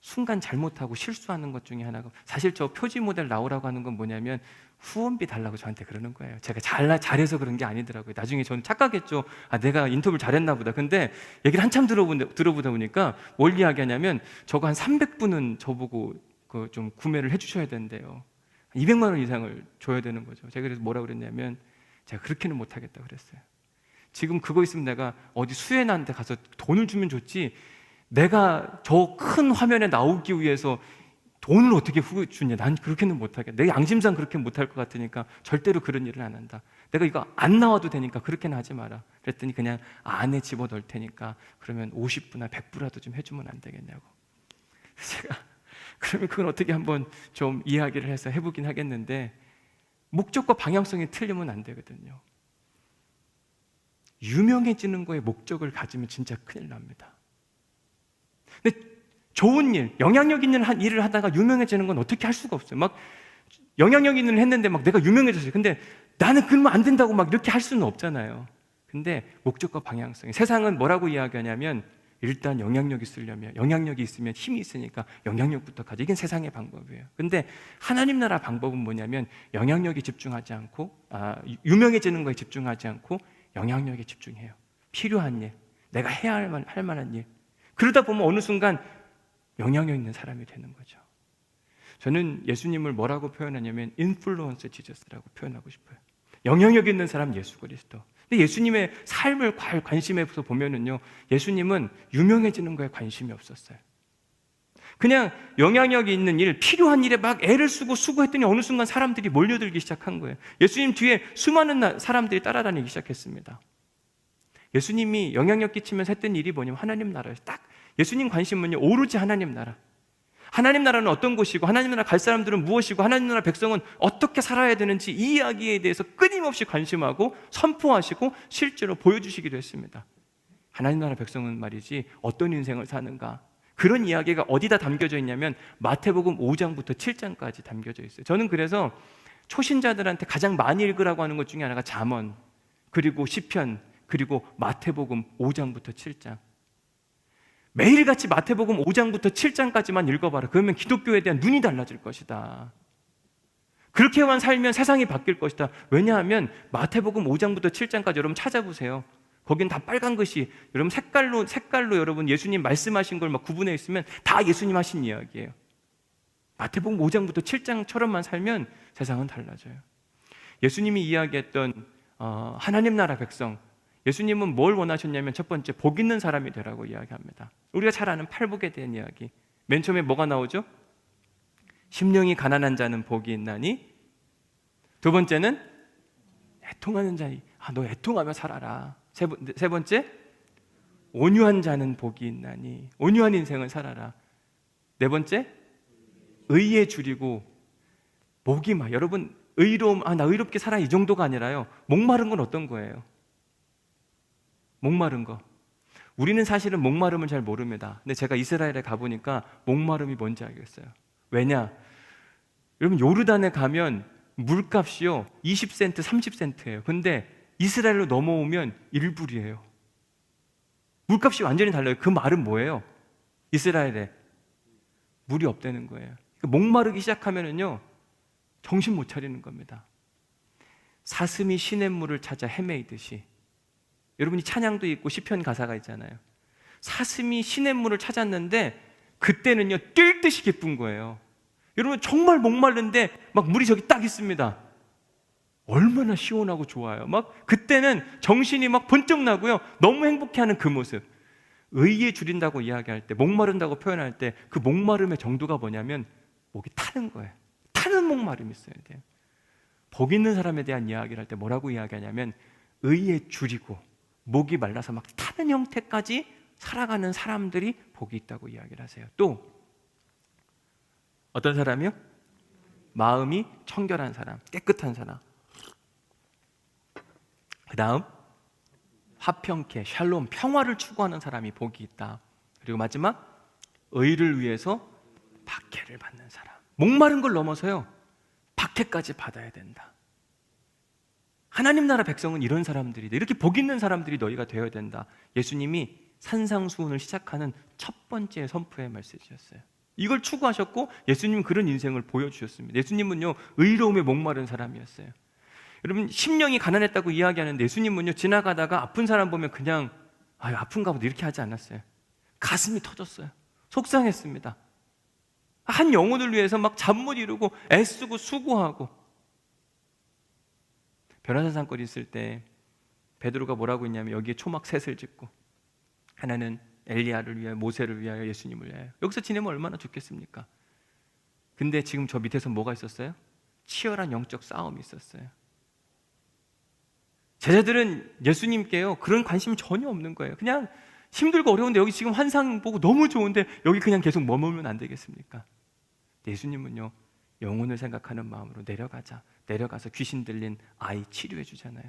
순간 잘못하고 실수하는 것 중에 하나가, 사실 저 표지 모델 나오라고 하는 건 뭐냐면 후원비 달라고 저한테 그러는 거예요. 제가 잘해서 그런 게 아니더라고요. 나중에 저는 착각했죠. 내가 인터뷰를 잘했나 보다. 근데 얘기를 한참 들어보다 보니까 뭘 이야기하냐면, 저거 한 300분은 저보고 좀 구매를 해주셔야 된대요. 200만 원 이상을 줘야 되는 거죠. 제가 그래서 뭐라 그랬냐면, 제가 그렇게는 못하겠다 그랬어요. 지금 그거 있으면 내가 어디 수혜나한테 가서 돈을 주면 좋지, 내가 저 큰 화면에 나오기 위해서 돈을 어떻게 주냐. 난 그렇게는 못하겠다. 내 양심상 그렇게 못할 것 같으니까 절대로 그런 일을 안 한다. 내가 이거 안 나와도 되니까 그렇게는 하지 마라. 그랬더니 그냥 안에 집어넣을 테니까 그러면 50부나 100부라도 좀 해주면 안 되겠냐고. 제가 그러면 그건 어떻게 한번 좀 이야기를 해서 해보긴 하겠는데, 목적과 방향성이 틀리면 안 되거든요. 유명해지는 거에 목적을 가지면 진짜 큰일 납니다. 근데 좋은 일, 영향력 있는 일을 하다가 유명해지는 건 어떻게 할 수가 없어요. 영향력 있는 일을 했는데 내가 유명해졌어요. 근데 나는 그러면 안 된다고 이렇게 할 수는 없잖아요. 근데 목적과 방향성이, 세상은 뭐라고 이야기하냐면, 일단 영향력이 있으려면, 영향력이 있으면 힘이 있으니까 영향력부터 가져. 이게 세상의 방법이에요. 근데 하나님 나라 방법은 뭐냐면 영향력에 집중하지 않고, 유명해지는 거에 집중하지 않고 영향력에 집중해요. 필요한 일, 내가 해야 할 만한 일. 그러다 보면 어느 순간 영향력 있는 사람이 되는 거죠. 저는 예수님을 뭐라고 표현하냐면 인플루언서 지저스라고 표현하고 싶어요. 영향력 있는 사람 예수 그리스도. 근데 예수님의 삶을 관심에서 보면은요, 예수님은 유명해지는 거에 관심이 없었어요. 그냥 영향력이 있는 일, 필요한 일에 막 애를 쓰고 수고했더니 어느 순간 사람들이 몰려들기 시작한 거예요. 예수님 뒤에 수많은 사람들이 따라다니기 시작했습니다. 예수님이 영향력 끼치면서 했던 일이 뭐냐면 하나님 나라예요. 딱 예수님 관심은요, 오로지 하나님 나라. 하나님 나라는 어떤 곳이고, 하나님 나라 갈 사람들은 무엇이고, 하나님 나라 백성은 어떻게 살아야 되는지 이 이야기에 대해서 끊임없이 관심하고 선포하시고 실제로 보여주시기도 했습니다. 하나님 나라 백성은 말이지 어떤 인생을 사는가, 그런 이야기가 어디다 담겨져 있냐면 마태복음 5장부터 7장까지 담겨져 있어요. 저는 그래서 초신자들한테 가장 많이 읽으라고 하는 것 중에 하나가 잠언, 그리고 시편, 그리고 마태복음 5장부터 7장. 매일같이 마태복음 5장부터 7장까지만 읽어봐라. 그러면 기독교에 대한 눈이 달라질 것이다. 그렇게만 살면 세상이 바뀔 것이다. 왜냐하면 마태복음 5장부터 7장까지 여러분 찾아보세요. 거긴 다 빨간 것이, 여러분 색깔로 여러분 예수님 말씀하신 걸 막 구분해 있으면 다 예수님 하신 이야기예요. 마태복음 5장부터 7장처럼만 살면 세상은 달라져요. 예수님이 이야기했던 하나님 나라 백성, 예수님은 뭘 원하셨냐면 첫 번째, 복 있는 사람이 되라고 이야기합니다. 우리가 잘 아는 팔복에 대한 이야기. 맨 처음에 뭐가 나오죠? 심령이 가난한 자는 복이 있나니. 두 번째는 애통하는 자니, 너 애통하며 살아라. 세 번째, 온유한 자는 복이 있나니, 온유한 인생을 살아라. 네 번째, 의에 줄이고 목이 막, 여러분 의로움, 나 의롭게 살아, 이 정도가 아니라요, 목마른 건 어떤 거예요? 목마른 거. 우리는 사실은 목마름을 잘 모릅니다. 근데 제가 이스라엘에 가보니까 목마름이 뭔지 알겠어요. 왜냐? 여러분 요르단에 가면 물값이요 20센트, 30센트예요. 근데 이스라엘로 넘어오면 1불이에요. 물값이 완전히 달라요. 그 말은 뭐예요? 이스라엘에 물이 없다는 거예요. 목마르기 시작하면은요 정신 못 차리는 겁니다. 사슴이 시냇물을 찾아 헤매이듯이, 여러분이 찬양도 있고 시편 가사가 있잖아요. 사슴이 시냇물을 찾았는데 그때는요 뛸 듯이 기쁜 거예요. 여러분 정말 목마른데 막 물이 저기 딱 있습니다. 얼마나 시원하고 좋아요. 막 그때는 정신이 막 번쩍 나고요, 너무 행복해하는 그 모습. 의에 줄인다고 이야기할 때, 목마른다고 표현할 때 그 목마름의 정도가 뭐냐면 목이 타는 거예요. 타는 목마름이 있어야 돼요. 복 있는 사람에 대한 이야기를 할 때 뭐라고 이야기하냐면 의에 줄이고 목이 말라서 막 타는 형태까지 살아가는 사람들이 복이 있다고 이야기를 하세요. 또 어떤 사람이요? 마음이 청결한 사람, 깨끗한 사람. 그 다음 화평케, 샬롬, 평화를 추구하는 사람이 복이 있다. 그리고 마지막 의를 위해서 박해를 받는 사람. 목마른 걸 넘어서요 박해까지 받아야 된다. 하나님 나라 백성은 이런 사람들이다. 이렇게 복 있는 사람들이 너희가 되어야 된다. 예수님이 산상수훈을 시작하는 첫 번째 선포의 메시지였어요. 이걸 추구하셨고 예수님은 그런 인생을 보여주셨습니다. 예수님은요 의로움에 목마른 사람이었어요. 여러분 심령이 가난했다고 이야기하는데 예수님은요 지나가다가 아픈 사람 보면 그냥 아픈가 보다 이렇게 하지 않았어요. 가슴이 터졌어요. 속상했습니다. 한 영혼을 위해서 막 잠 못 이루고 애쓰고 수고하고. 변화산 산골이 있을 때 베드로가 뭐라고 했냐면 여기에 초막 셋을 짓고, 하나는 엘리야를 위하여, 모세를 위하여, 예수님을 위하여. 여기서 지내면 얼마나 좋겠습니까? 근데 지금 저 밑에서 뭐가 있었어요? 치열한 영적 싸움이 있었어요. 제자들은 예수님께요 그런 관심이 전혀 없는 거예요. 그냥 힘들고 어려운데 여기 지금 환상 보고 너무 좋은데 여기 그냥 계속 머물면 안 되겠습니까? 예수님은요 영혼을 생각하는 마음으로 내려가서 귀신 들린 아이 치료해 주잖아요.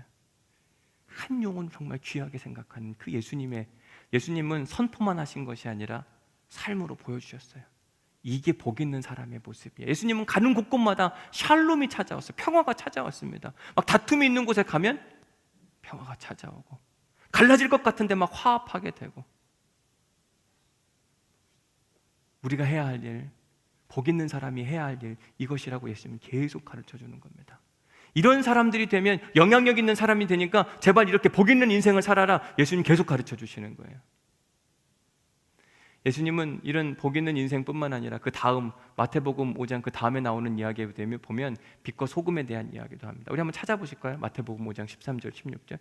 한 영혼 정말 귀하게 생각하는 그 예수님은 선포만 하신 것이 아니라 삶으로 보여주셨어요. 이게 복 있는 사람의 모습이에요. 예수님은 가는 곳곳마다 샬롬이 찾아왔어요. 평화가 찾아왔습니다. 막 다툼이 있는 곳에 가면 평화가 찾아오고, 갈라질 것 같은데 막 화합하게 되고, 우리가 해야 할 일, 복 있는 사람이 해야 할 일, 이것이라고 예수님은 계속 가르쳐 주는 겁니다. 이런 사람들이 되면 영향력 있는 사람이 되니까 제발 이렇게 복 있는 인생을 살아라, 예수님 계속 가르쳐 주시는 거예요. 예수님은 이런 복 있는 인생뿐만 아니라 그 다음 마태복음 5장 그 다음에 나오는 이야기에 보면 빛과 소금에 대한 이야기도 합니다. 우리 한번 찾아보실까요? 마태복음 5장 13절 16절.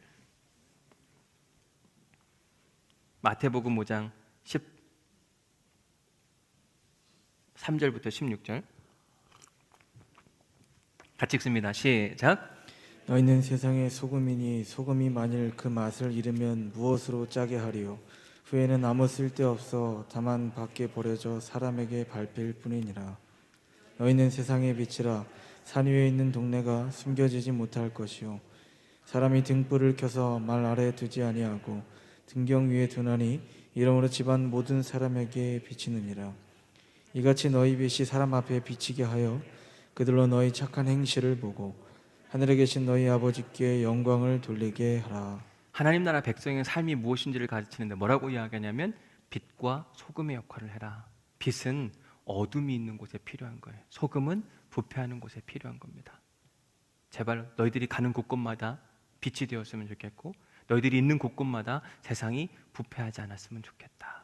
마태복음 5장 13절부터 16절 같이 읽습니다. 시작. 너희는 세상의 소금이니 소금이 만일 그 맛을 잃으면 무엇으로 짜게 하리요? 후에는 아무 쓸데없어 다만 밖에 버려져 사람에게 밟힐 뿐이니라. 너희는 세상의 빛이라. 산 위에 있는 동네가 숨겨지지 못할 것이요 사람이 등불을 켜서 말 아래에 두지 아니하고 등경 위에 두나니 이러므로 집안 모든 사람에게 비치느니라. 이같이 너희 빛이 사람 앞에 비치게 하여 그들로 너희 착한 행실을 보고 하늘에 계신 너희 아버지께 영광을 돌리게 하라. 하나님 나라 백성의 삶이 무엇인지를 가르치는데 뭐라고 이야기하냐면 빛과 소금의 역할을 해라. 빛은 어둠이 있는 곳에 필요한 거예요. 소금은 부패하는 곳에 필요한 겁니다. 제발 너희들이 가는 곳곳마다 빛이 되었으면 좋겠고 너희들이 있는 곳곳마다 세상이 부패하지 않았으면 좋겠다.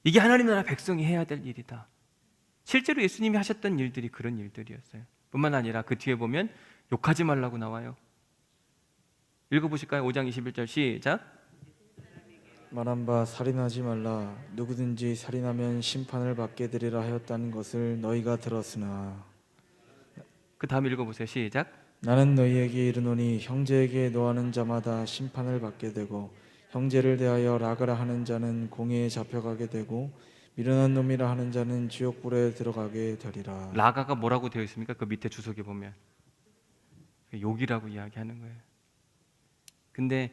이게 하나님 나라 백성이 해야 될 일이다. 실제로 예수님이 하셨던 일들이 그런 일들이었어요. 뿐만 아니라 그 뒤에 보면 욕하지 말라고 나와요. 읽어보실까요? 5장 21절 시작. 말한 바 살인하지 말라. 누구든지 살인하면 심판을 받게 되리라 하였다는 것을 너희가 들었으나 그 다음 읽어보세요. 시작. 나는 너희에게 이르노니 형제에게 노하는 자마다 심판을 받게 되고 형제를 대하여 라가라 하는 자는 공회에 잡혀가게 되고 미련한 놈이라 하는 자는 지옥불에 들어가게 되리라. 라가가 뭐라고 되어 있습니까? 그 밑에 주석에 보면 욕이라고 이야기하는 거예요. 근데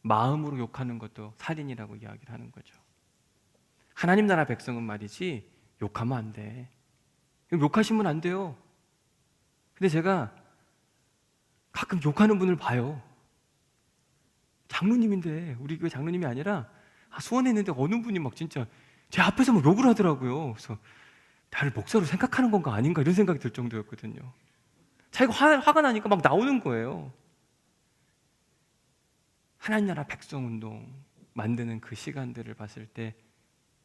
마음으로 욕하는 것도 살인이라고 이야기를 하는 거죠. 하나님 나라 백성은 말이지 욕하면 안 돼. 욕하시면 안 돼요. 근데 제가 가끔 욕하는 분을 봐요. 장로님인데, 우리 교회 장로님이 아니라 수원에 있는데 어느 분이 막 진짜 제 앞에서 막 욕을 하더라고요. 그래서 나를 목사로 생각하는 건가 아닌가 이런 생각이 들 정도였거든요. 자기가 화가 나니까 막 나오는 거예요. 하나님 나라 백성운동 만드는 그 시간들을 봤을 때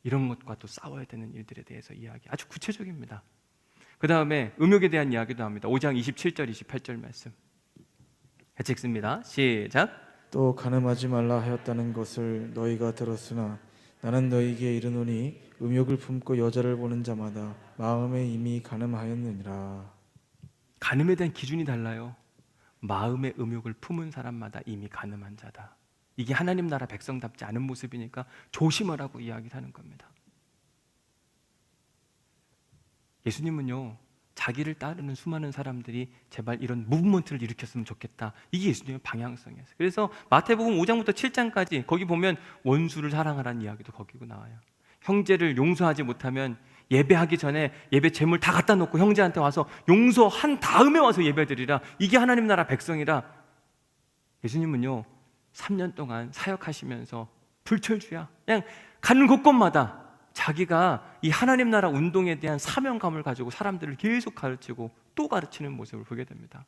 이런 것과 또 싸워야 되는 일들에 대해서 이야기 아주 구체적입니다. 그 다음에 음욕에 대한 이야기도 합니다. 5장 27절 28절 말씀 같이 읽습니다. 시작. 또 간음하지 말라 하였다는 것을 너희가 들었으나 나는 너희에게 이르노니 음욕을 품고 여자를 보는 자마다 마음에 이미 간음하였느니라. 간음에 대한 기준이 달라요. 마음의 음욕을 품은 사람마다 이미 간음한 자다. 이게 하나님 나라 백성답지 않은 모습이니까 조심하라고 이야기를 하는 겁니다. 예수님은요, 자기를 따르는 수많은 사람들이 제발 이런 무브먼트를 일으켰으면 좋겠다. 이게 예수님의 방향성이었어요. 그래서 마태복음 5장부터 7장까지 거기 보면 원수를 사랑하라는 이야기도 거기고 나와요. 형제를 용서하지 못하면 예배하기 전에 예배 제물 다 갖다 놓고 형제한테 와서 용서한 다음에 와서 예배드리라. 이게 하나님 나라 백성이라. 예수님은요 3년 동안 사역하시면서 불철주야 그냥 가는 곳곳마다 자기가 이 하나님 나라 운동에 대한 사명감을 가지고 사람들을 계속 가르치고 또 가르치는 모습을 보게 됩니다.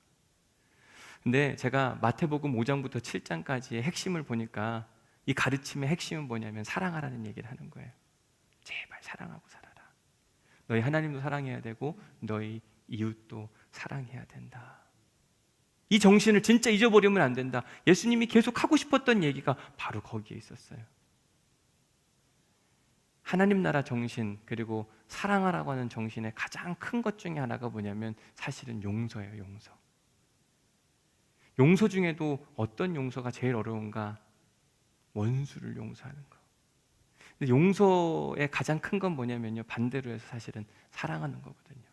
근데 제가 마태복음 5장부터 7장까지의 핵심을 보니까 이 가르침의 핵심은 뭐냐면 사랑하라는 얘기를 하는 거예요. 제발 사랑하고 살아라. 너희 하나님도 사랑해야 되고 너희 이웃도 사랑해야 된다. 이 정신을 진짜 잊어버리면 안 된다. 예수님이 계속 하고 싶었던 얘기가 바로 거기에 있었어요. 하나님 나라 정신 그리고 사랑하라고 하는 정신의 가장 큰 것 중에 하나가 뭐냐면 사실은 용서예요. 용서. 용서 중에도 어떤 용서가 제일 어려운가? 원수를 용서하는 거. 근데 용서의 가장 큰 건 뭐냐면요, 반대로 해서 사실은 사랑하는 거거든요.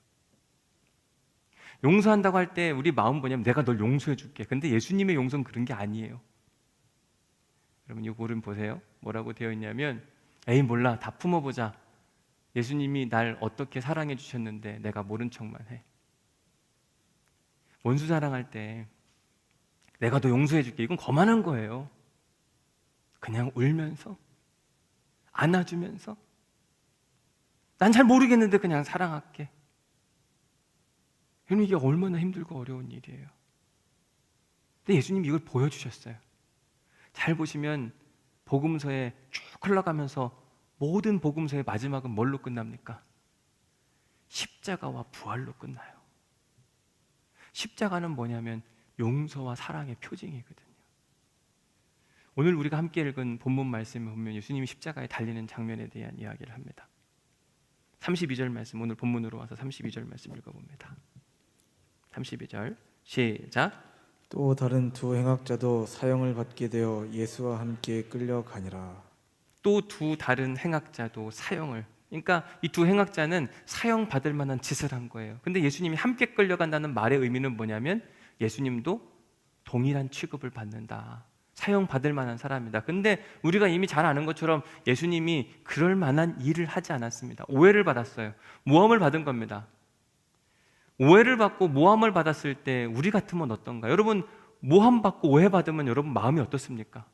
용서한다고 할 때 우리 마음 뭐냐면 내가 널 용서해 줄게. 근데 예수님의 용서는 그런 게 아니에요. 여러분 이 글은 보세요. 뭐라고 되어 있냐면 에이 몰라 다 품어보자. 예수님이 날 어떻게 사랑해 주셨는데 내가 모른 척만 해. 원수 사랑할 때 내가 너 용서해 줄게. 이건 거만한 거예요. 그냥 울면서 안아주면서 난 잘 모르겠는데 그냥 사랑할게. 여러분, 이게 얼마나 힘들고 어려운 일이에요. 근데 예수님이 이걸 보여주셨어요. 잘 보시면 복음서에 쭉 흘러가면서 모든 복음서의 마지막은 뭘로 끝납니까? 십자가와 부활로 끝나요. 십자가는 뭐냐면 용서와 사랑의 표징이거든요. 오늘 우리가 함께 읽은 본문 말씀에 보면 예수님이 십자가에 달리는 장면에 대한 이야기를 합니다. 32절 말씀, 오늘 본문으로 와서 32절 말씀 읽어봅니다. 32절 시작. 또 다른 두 행악자도 사형을 받게 되어 예수와 함께 끌려가니라. 또 두 다른 행악자도 사형을, 그러니까 이 두 행악자는 사형 받을 만한 짓을 한 거예요. 근데 예수님이 함께 끌려간다는 말의 의미는 뭐냐면 예수님도 동일한 취급을 받는다. 사형 받을 만한 사람이다. 근데 우리가 이미 잘 아는 것처럼 예수님이 그럴 만한 일을 하지 않았습니다. 오해를 받았어요. 모함을 받은 겁니다. 오해를 받고 모함을 받았을 때 우리 같으면 어떤가? 여러분, 모함 받고 오해 받으면 여러분 마음이 어떻습니까?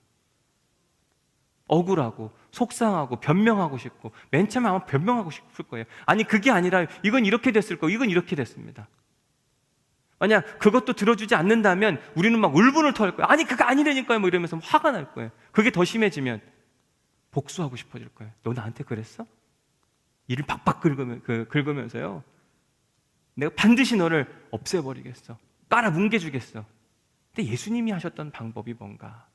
억울하고 속상하고 변명하고 싶고, 맨 처음에 아마 변명하고 싶을 거예요. 아니, 그게 아니라 이건 이렇게 됐을 거고 이건 이렇게 됐습니다. 만약 그것도 들어주지 않는다면 우리는 막 울분을 토할 거예요. 아니, 그거 아니라니까요, 뭐 이러면서 화가 날 거예요. 그게 더 심해지면 복수하고 싶어질 거예요. 너 나한테 그랬어? 이를 박박 긁으면서요, 내가 반드시 너를 없애버리겠어. 깔아 뭉개주겠어. 근데 예수님이 하셨던 방법이 뭔가?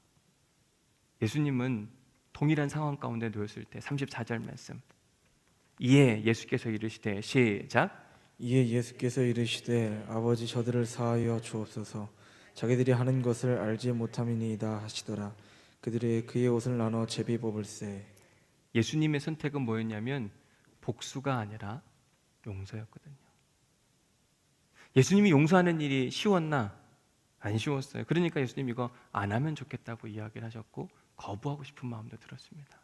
예수님은 동일한 상황 가운데 놓였을 때 34절 말씀. 이에 예수께서 이르시되 시작. 이에 예수께서 이르시되 아버지 저들을 사하여 주옵소서. 자기들이 하는 것을 알지 못함이니이다 하시더라. 그들이 그의 옷을 나눠 제비 뽑을세. 예수님의 선택은 뭐였냐면 복수가 아니라 용서였거든요. 예수님이 용서하는 일이 쉬웠나? 안 쉬웠어요. 그러니까 예수님 이거 안 하면 좋겠다고 이야기를 하셨고 거부하고 싶은 마음도 들었습니다.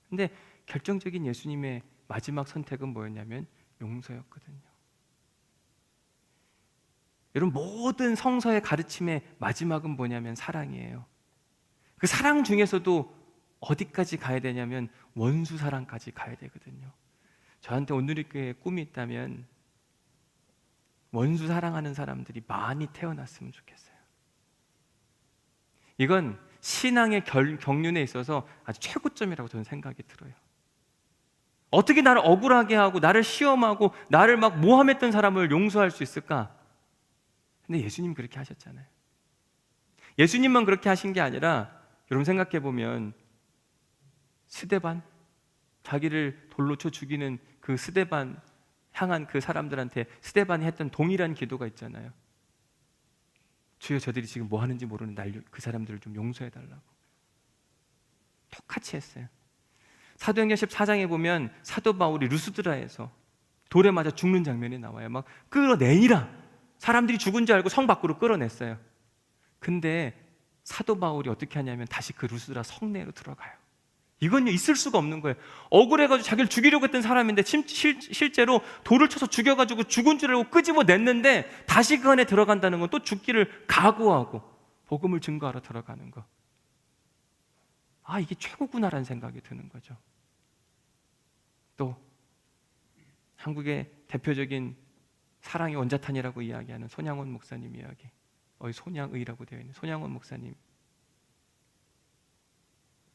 근데 결정적인 예수님의 마지막 선택은 뭐였냐면 용서였거든요. 여러분, 모든 성서의 가르침의 마지막은 뭐냐면 사랑이에요. 그 사랑 중에서도 어디까지 가야 되냐면 원수 사랑까지 가야 되거든요. 저한테 오늘의 꿈이 있다면 원수 사랑하는 사람들이 많이 태어났으면 좋겠어요. 이건 신앙의 경륜에 있어서 아주 최고점이라고 저는 생각이 들어요. 어떻게 나를 억울하게 하고 나를 시험하고 나를 막 모함했던 사람을 용서할 수 있을까? 근데 예수님 그렇게 하셨잖아요. 예수님만 그렇게 하신 게 아니라 여러분 생각해 보면 스데반, 자기를 돌로 쳐 죽이는 그 스데반 향한 그 사람들한테 스데반이 했던 동일한 기도가 있잖아요. 주여, 저들이 지금 뭐 하는지 모르는 그 사람들을 좀 용서해 달라고. 똑같이 했어요. 사도행전 14장에 보면 사도 바울이 루스드라에서 돌에 맞아 죽는 장면이 나와요. 막 끌어내니라. 사람들이 죽은 줄 알고 성 밖으로 끌어냈어요. 근데 사도 바울이 어떻게 하냐면 다시 그 루스드라 성내로 들어가요. 이건 있을 수가 없는 거예요. 억울해가지고 자기를 죽이려고 했던 사람인데 실제로 돌을 쳐서 죽여가지고 죽은 줄 알고 끄집어냈는데 다시 그 안에 들어간다는 건 또 죽기를 각오하고 복음을 증거하러 들어가는 거. 아, 이게 최고구나라는 생각이 드는 거죠. 또 한국의 대표적인 사랑의 원자탄이라고 이야기하는 손양원 목사님 이야기. 손양의라고 되어 있는 손양원 목사님.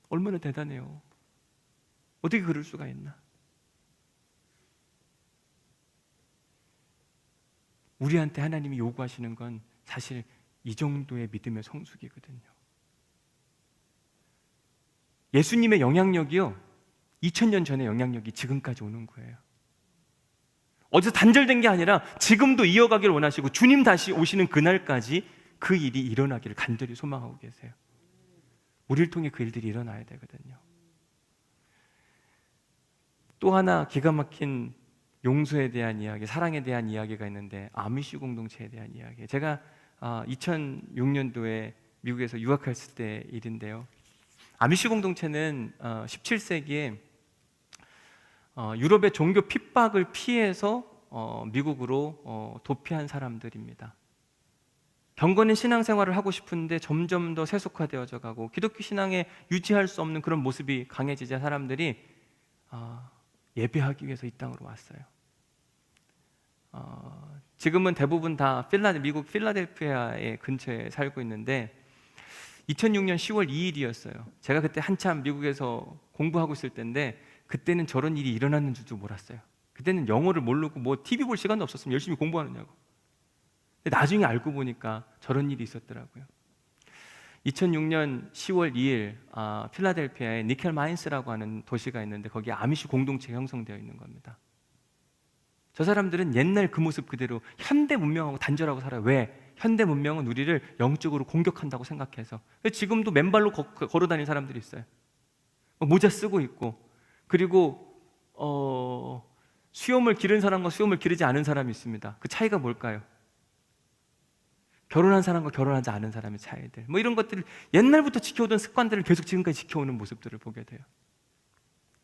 얼마나 대단해요. 어떻게 그럴 수가 있나? 우리한테 하나님이 요구하시는 건 사실 이 정도의 믿음의 성숙이거든요. 예수님의 영향력이요, 2000년 전의 영향력이 지금까지 오는 거예요. 어디서 단절된 게 아니라 지금도 이어가기를 원하시고 주님 다시 오시는 그날까지 그 일이 일어나기를 간절히 소망하고 계세요. 우리를 통해 그 일들이 일어나야 되거든요. 또 하나 기가 막힌 용서에 대한 이야기, 사랑에 대한 이야기가 있는데 아미시 공동체에 대한 이야기. 제가 2006년도에 미국에서 유학했을 때 일인데요. 아미시 공동체는 17세기에 유럽의 종교 핍박을 피해서 미국으로 도피한 사람들입니다. 경건한 신앙생활을 하고 싶은데 점점 더 세속화되어져 가고 기독교 신앙에 유지할 수 없는 그런 모습이 강해지자 사람들이 예배하기 위해서 이 땅으로 왔어요. 지금은 대부분 다 미국 필라델피아의 근처에 살고 있는데 2006년 10월 2일이었어요. 제가 그때 한참 미국에서 공부하고 있을 때인데 그때는 저런 일이 일어났는 줄도 몰랐어요. 그때는 영어를 모르고 뭐 TV 볼 시간도 없었으면 열심히 공부하느냐고. 근데 나중에 알고 보니까 저런 일이 있었더라고요. 2006년 10월 2일 필라델피아에 니켈 마인스라고 하는 도시가 있는데 거기에 아미시 공동체가 형성되어 있는 겁니다. 저 사람들은 옛날 그 모습 그대로 현대 문명하고 단절하고 살아요. 왜? 현대 문명은 우리를 영적으로 공격한다고 생각해서. 지금도 맨발로 걸어 다니는 사람들이 있어요. 모자 쓰고 있고, 그리고 수염을 기른 사람과 수염을 기르지 않은 사람이 있습니다. 그 차이가 뭘까요? 결혼한 사람과 결혼하지 않은 사람의 차이들, 뭐 이런 것들을 옛날부터 지켜오던 습관들을 계속 지금까지 지켜오는 모습들을 보게 돼요.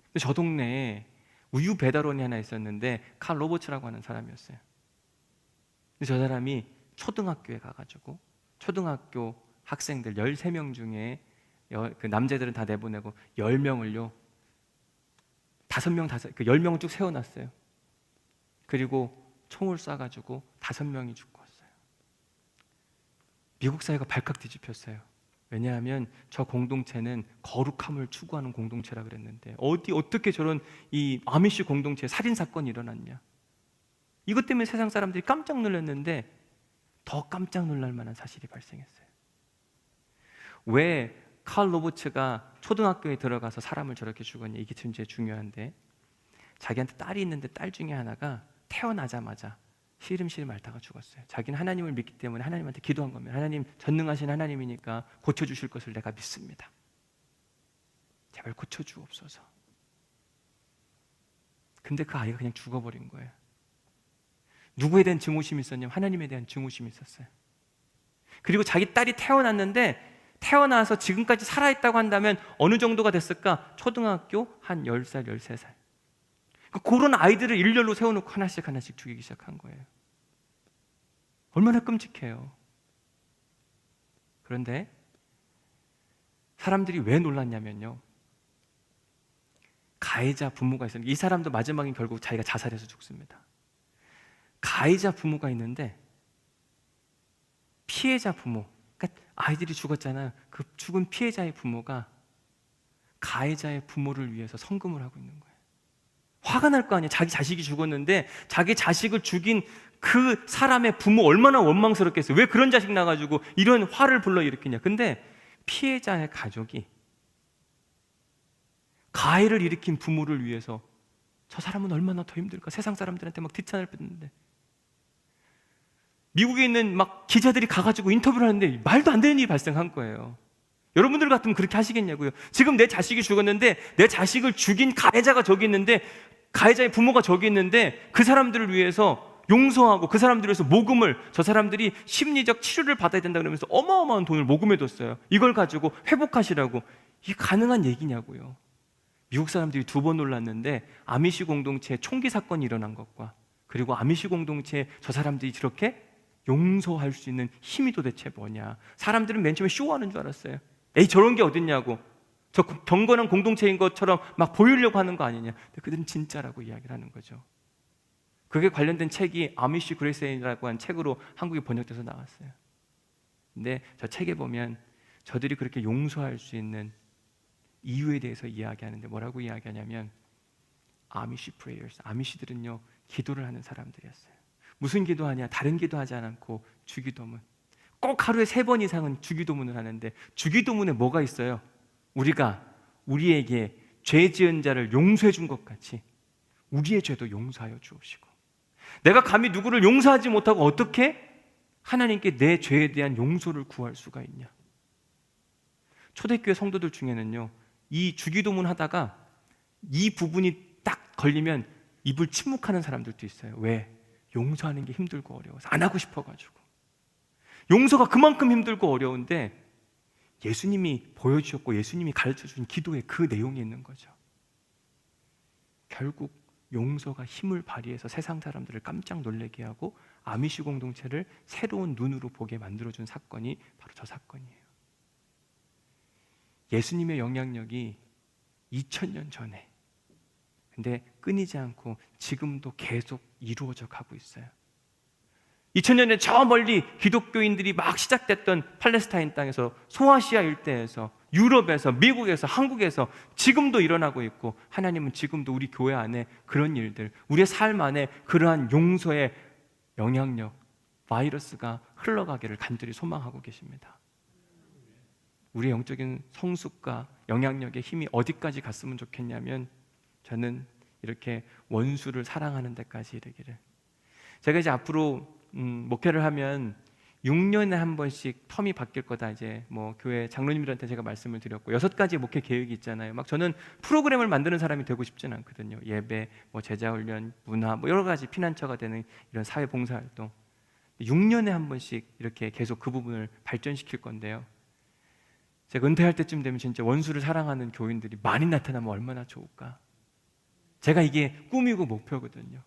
근데 저 동네에 우유 배달원이 하나 있었는데 칼 로버츠라고 하는 사람이었어요. 근데 저 사람이 초등학교에 가가지고 초등학교 학생들 13명 중에 그 남자들은 다 내보내고 10명을요 10명을 쭉 세워놨어요. 그리고 총을 쏴가지고 5명이 죽고 왔어요. 미국 사회가 발칵 뒤집혔어요. 왜냐하면 저 공동체는 거룩함을 추구하는 공동체라 그랬는데 어떻게 저런 이 아미시 공동체에 살인사건이 일어났냐. 이것 때문에 세상 사람들이 깜짝 놀랐는데 더 깜짝 놀랄 만한 사실이 발생했어요. 왜 칼 로버츠가 초등학교에 들어가서 사람을 저렇게 죽었냐. 이게 진짜 중요한데 자기한테 딸이 있는데 딸 중에 하나가 태어나자마자 시름시름 앓다가 죽었어요. 자기는 하나님을 믿기 때문에 하나님한테 기도한 겁니다. 하나님, 전능하신 하나님이니까 고쳐주실 것을 내가 믿습니다. 제발 고쳐주옵소서. 근데 그 아이가 그냥 죽어버린 거예요. 누구에 대한 증오심이 있었냐면 하나님에 대한 증오심이 있었어요. 그리고 자기 딸이 태어났는데 태어나서 지금까지 살아있다고 한다면 어느 정도가 됐을까? 초등학교 한 10살, 13살. 그런 아이들을 일렬로 세워놓고 하나씩 죽이기 시작한 거예요. 얼마나 끔찍해요. 그런데 사람들이 왜 놀랐냐면요, 가해자 부모가 있었는데 이 사람도 마지막엔 결국 자기가 자살해서 죽습니다. 가해자 부모가 있는데 피해자 부모, 그러니까 아이들이 죽었잖아요. 그 죽은 피해자의 부모가 가해자의 부모를 위해서 성금을 하고 있는 거예요. 화가 날 거 아니에요. 자기 자식이 죽었는데 자기 자식을 죽인 그 사람의 부모 얼마나 원망스럽겠어요. 왜 그런 자식 나가지고 이런 화를 불러일으키냐. 근데 피해자의 가족이 가해를 일으킨 부모를 위해서 저 사람은 얼마나 더 힘들까. 세상 사람들한테 막 뒷찬을 뺐는데 미국에 있는 막 기자들이 가가지고 인터뷰를 하는데 말도 안 되는 일이 발생한 거예요. 여러분들 같으면 그렇게 하시겠냐고요. 지금 내 자식이 죽었는데 내 자식을 죽인 가해자가 저기 있는데 가해자의 부모가 저기 있는데 그 사람들을 위해서 용서하고 그 사람들을 위해서 모금을, 저 사람들이 심리적 치료를 받아야 된다 그러면서 어마어마한 돈을 모금해뒀어요. 이걸 가지고 회복하시라고. 이게 가능한 얘기냐고요. 미국 사람들이 2번 놀랐는데 아미시 공동체에 총기 사건이 일어난 것과 그리고 아미시 공동체에 저 사람들이 저렇게 용서할 수 있는 힘이 도대체 뭐냐. 사람들은 맨 처음에 쇼하는 줄 알았어요. 에이 저런 게 어딨냐고, 저 경건한 공동체인 것처럼 막 보이려고 하는 거 아니냐. 근데 그들은 진짜라고 이야기를 하는 거죠. 그게 관련된 책이 아미시 그레이스라고 한 책으로 한국에 번역돼서 나왔어요. 근데 저 책에 보면 저들이 그렇게 용서할 수 있는 이유에 대해서 이야기하는데 뭐라고 이야기하냐면 아미시 프레이어스, 아미시들은요 기도를 하는 사람들이었어요. 무슨 기도하냐? 다른 기도하지 않고 주기도문. 꼭 하루에 3번 이상은 주기도문을 하는데 주기도문에 뭐가 있어요? 우리가 우리에게 죄 지은 자를 용서해 준 것 같이 우리의 죄도 용서하여 주옵시고, 내가 감히 누구를 용서하지 못하고 어떻게 하나님께 내 죄에 대한 용서를 구할 수가 있냐. 초대교회 성도들 중에는요 이 주기도문 하다가 이 부분이 딱 걸리면 입을 침묵하는 사람들도 있어요. 왜? 용서하는 게 힘들고 어려워서 안 하고 싶어가지고. 용서가 그만큼 힘들고 어려운데 예수님이 보여주셨고 예수님이 가르쳐준 기도에 그 내용이 있는 거죠. 결국 용서가 힘을 발휘해서 세상 사람들을 깜짝 놀라게 하고 아미시 공동체를 새로운 눈으로 보게 만들어준 사건이 바로 저 사건이에요. 예수님의 영향력이 2000년 전에 근데 끊이지 않고 지금도 계속 이루어져 가고 있어요. 2000년에 저 멀리 기독교인들이 막 시작됐던 팔레스타인 땅에서, 소아시아 일대에서, 유럽에서, 미국에서, 한국에서 지금도 일어나고 있고, 하나님은 지금도 우리 교회 안에 그런 일들, 우리의 삶 안에 그러한 용서의 영향력, 바이러스가 흘러가기를 간절히 소망하고 계십니다. 우리의 영적인 성숙과 영향력의 힘이 어디까지 갔으면 좋겠냐면, 저는 이렇게 원수를 사랑하는 데까지 이르기를. 제가 이제 앞으로 목회를 하면 6년에 한 번씩 텀이 바뀔 거다. 이제 뭐 교회 장로님들한테 제가 말씀을 드렸고 6가지 목회 계획이 있잖아요. 막 저는 프로그램을 만드는 사람이 되고 싶지는 않거든요. 예배, 뭐 제자훈련, 문화, 뭐 여러 가지 피난처가 되는 이런 사회 봉사 활동. 6년에 한 번씩 이렇게 계속 그 부분을 발전시킬 건데요. 제가 은퇴할 때쯤 되면 진짜 원수를 사랑하는 교인들이 많이 나타나면 얼마나 좋을까. 제가 이게 꿈이고 목표거든요.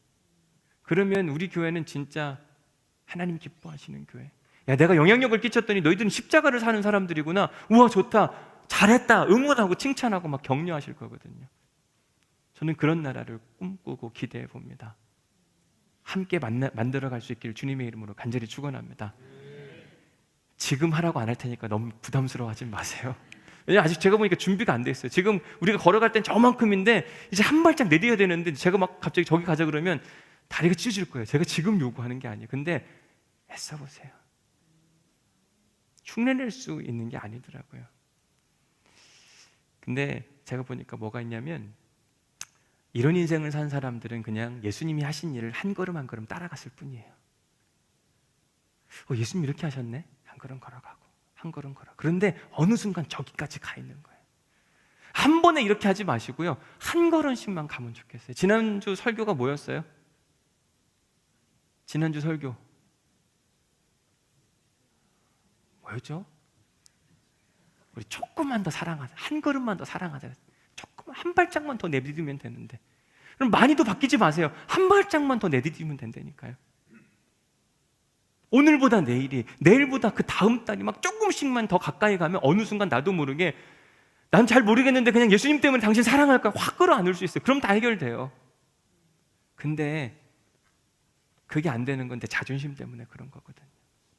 그러면 우리 교회는 진짜 하나님 기뻐하시는 교회. 야, 내가 영향력을 끼쳤더니 너희들은 십자가를 사는 사람들이구나. 우와, 좋다, 잘했다, 응원하고 칭찬하고 막 격려하실 거거든요. 저는 그런 나라를 꿈꾸고 기대해 봅니다. 함께 만들어갈 수 있기를 주님의 이름으로 간절히 축원합니다. 지금 하라고 안 할 테니까 너무 부담스러워하지 마세요. 왜냐면 아직 제가 보니까 준비가 안 돼 있어요. 지금 우리가 걸어갈 땐 저만큼인데 이제 한 발짝 내딛어야 되는데, 제가 막 갑자기 저기 가자 그러면 다리가 찢어질 거예요. 제가 지금 요구하는 게 아니에요. 근데 애써보세요. 흉내낼 수 있는 게 아니더라고요. 근데 제가 보니까 뭐가 있냐면, 이런 인생을 산 사람들은 그냥 예수님이 하신 일을 한 걸음 한 걸음 따라갔을 뿐이에요. 예수님 이렇게 하셨네? 한 걸음 걸어가고 한 걸음 걸어. 그런데 어느 순간 저기까지 가 있는 거예요. 한 번에 이렇게 하지 마시고요, 한 걸음씩만 가면 좋겠어요. 지난주 설교가 뭐였어요? 지난주 설교 뭐였죠? 우리 조금만 더 사랑하자, 한 걸음만 더 사랑하자. 조금 한 발짝만 더 내디디면 되는데, 그럼 많이도 바뀌지 마세요. 한 발짝만 더 내디디면 된다니까요. 오늘보다 내일이, 내일보다 그 다음 달이 막 조금씩만 더 가까이 가면 어느 순간 나도 모르게, 난 잘 모르겠는데 그냥 예수님 때문에 당신 사랑할까 확 끌어안을 수 있어요. 그럼 다 해결돼요. 근데 그게 안 되는 건 내 자존심 때문에 그런 거거든요.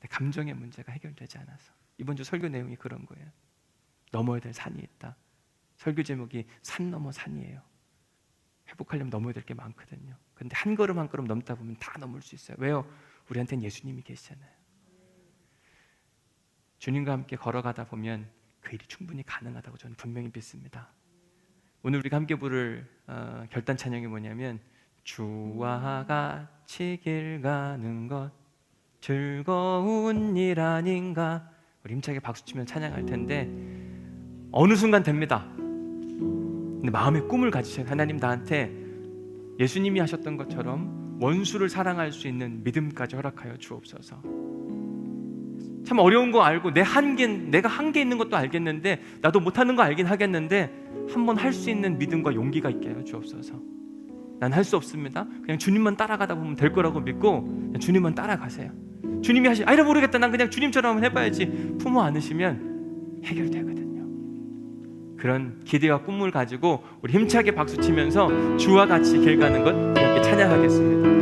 내 감정의 문제가 해결되지 않아서. 이번 주 설교 내용이 그런 거예요. 넘어야 될 산이 있다. 설교 제목이 산 넘어 산이에요. 회복하려면 넘어야 될 게 많거든요. 근데 한 걸음 한 걸음 넘다 보면 다 넘을 수 있어요. 왜요? 우리한테는 예수님이 계시잖아요. 주님과 함께 걸어가다 보면 그 일이 충분히 가능하다고 저는 분명히 믿습니다. 오늘 우리가 함께 부를 결단 찬양이 뭐냐면, 주와 같이 길 가는 것 즐거운 일 아닌가. 우리 힘차게 박수치면 찬양할 텐데, 어느 순간 됩니다. 근데 마음의 꿈을 가지셔야, 하나님 나한테 예수님이 하셨던 것처럼 원수를 사랑할 수 있는 믿음까지 허락하여 주옵소서. 참 어려운 거 알고 내가 한계 있는 것도 알겠는데, 나도 못하는 거 알긴 하겠는데, 한번 할 수 있는 믿음과 용기가 있게 하여 주옵소서. 난 할 수 없습니다. 그냥 주님만 따라가다 보면 될 거라고 믿고 그냥 주님만 따라가세요. 주님이 아이라 모르겠다, 난 그냥 주님처럼 해봐야지 품어 안으시면 해결되거든요. 그런 기대와 꿈을 가지고 우리 힘차게 박수치면서 주와 같이 길 가는 것 함께 찬양하겠습니다.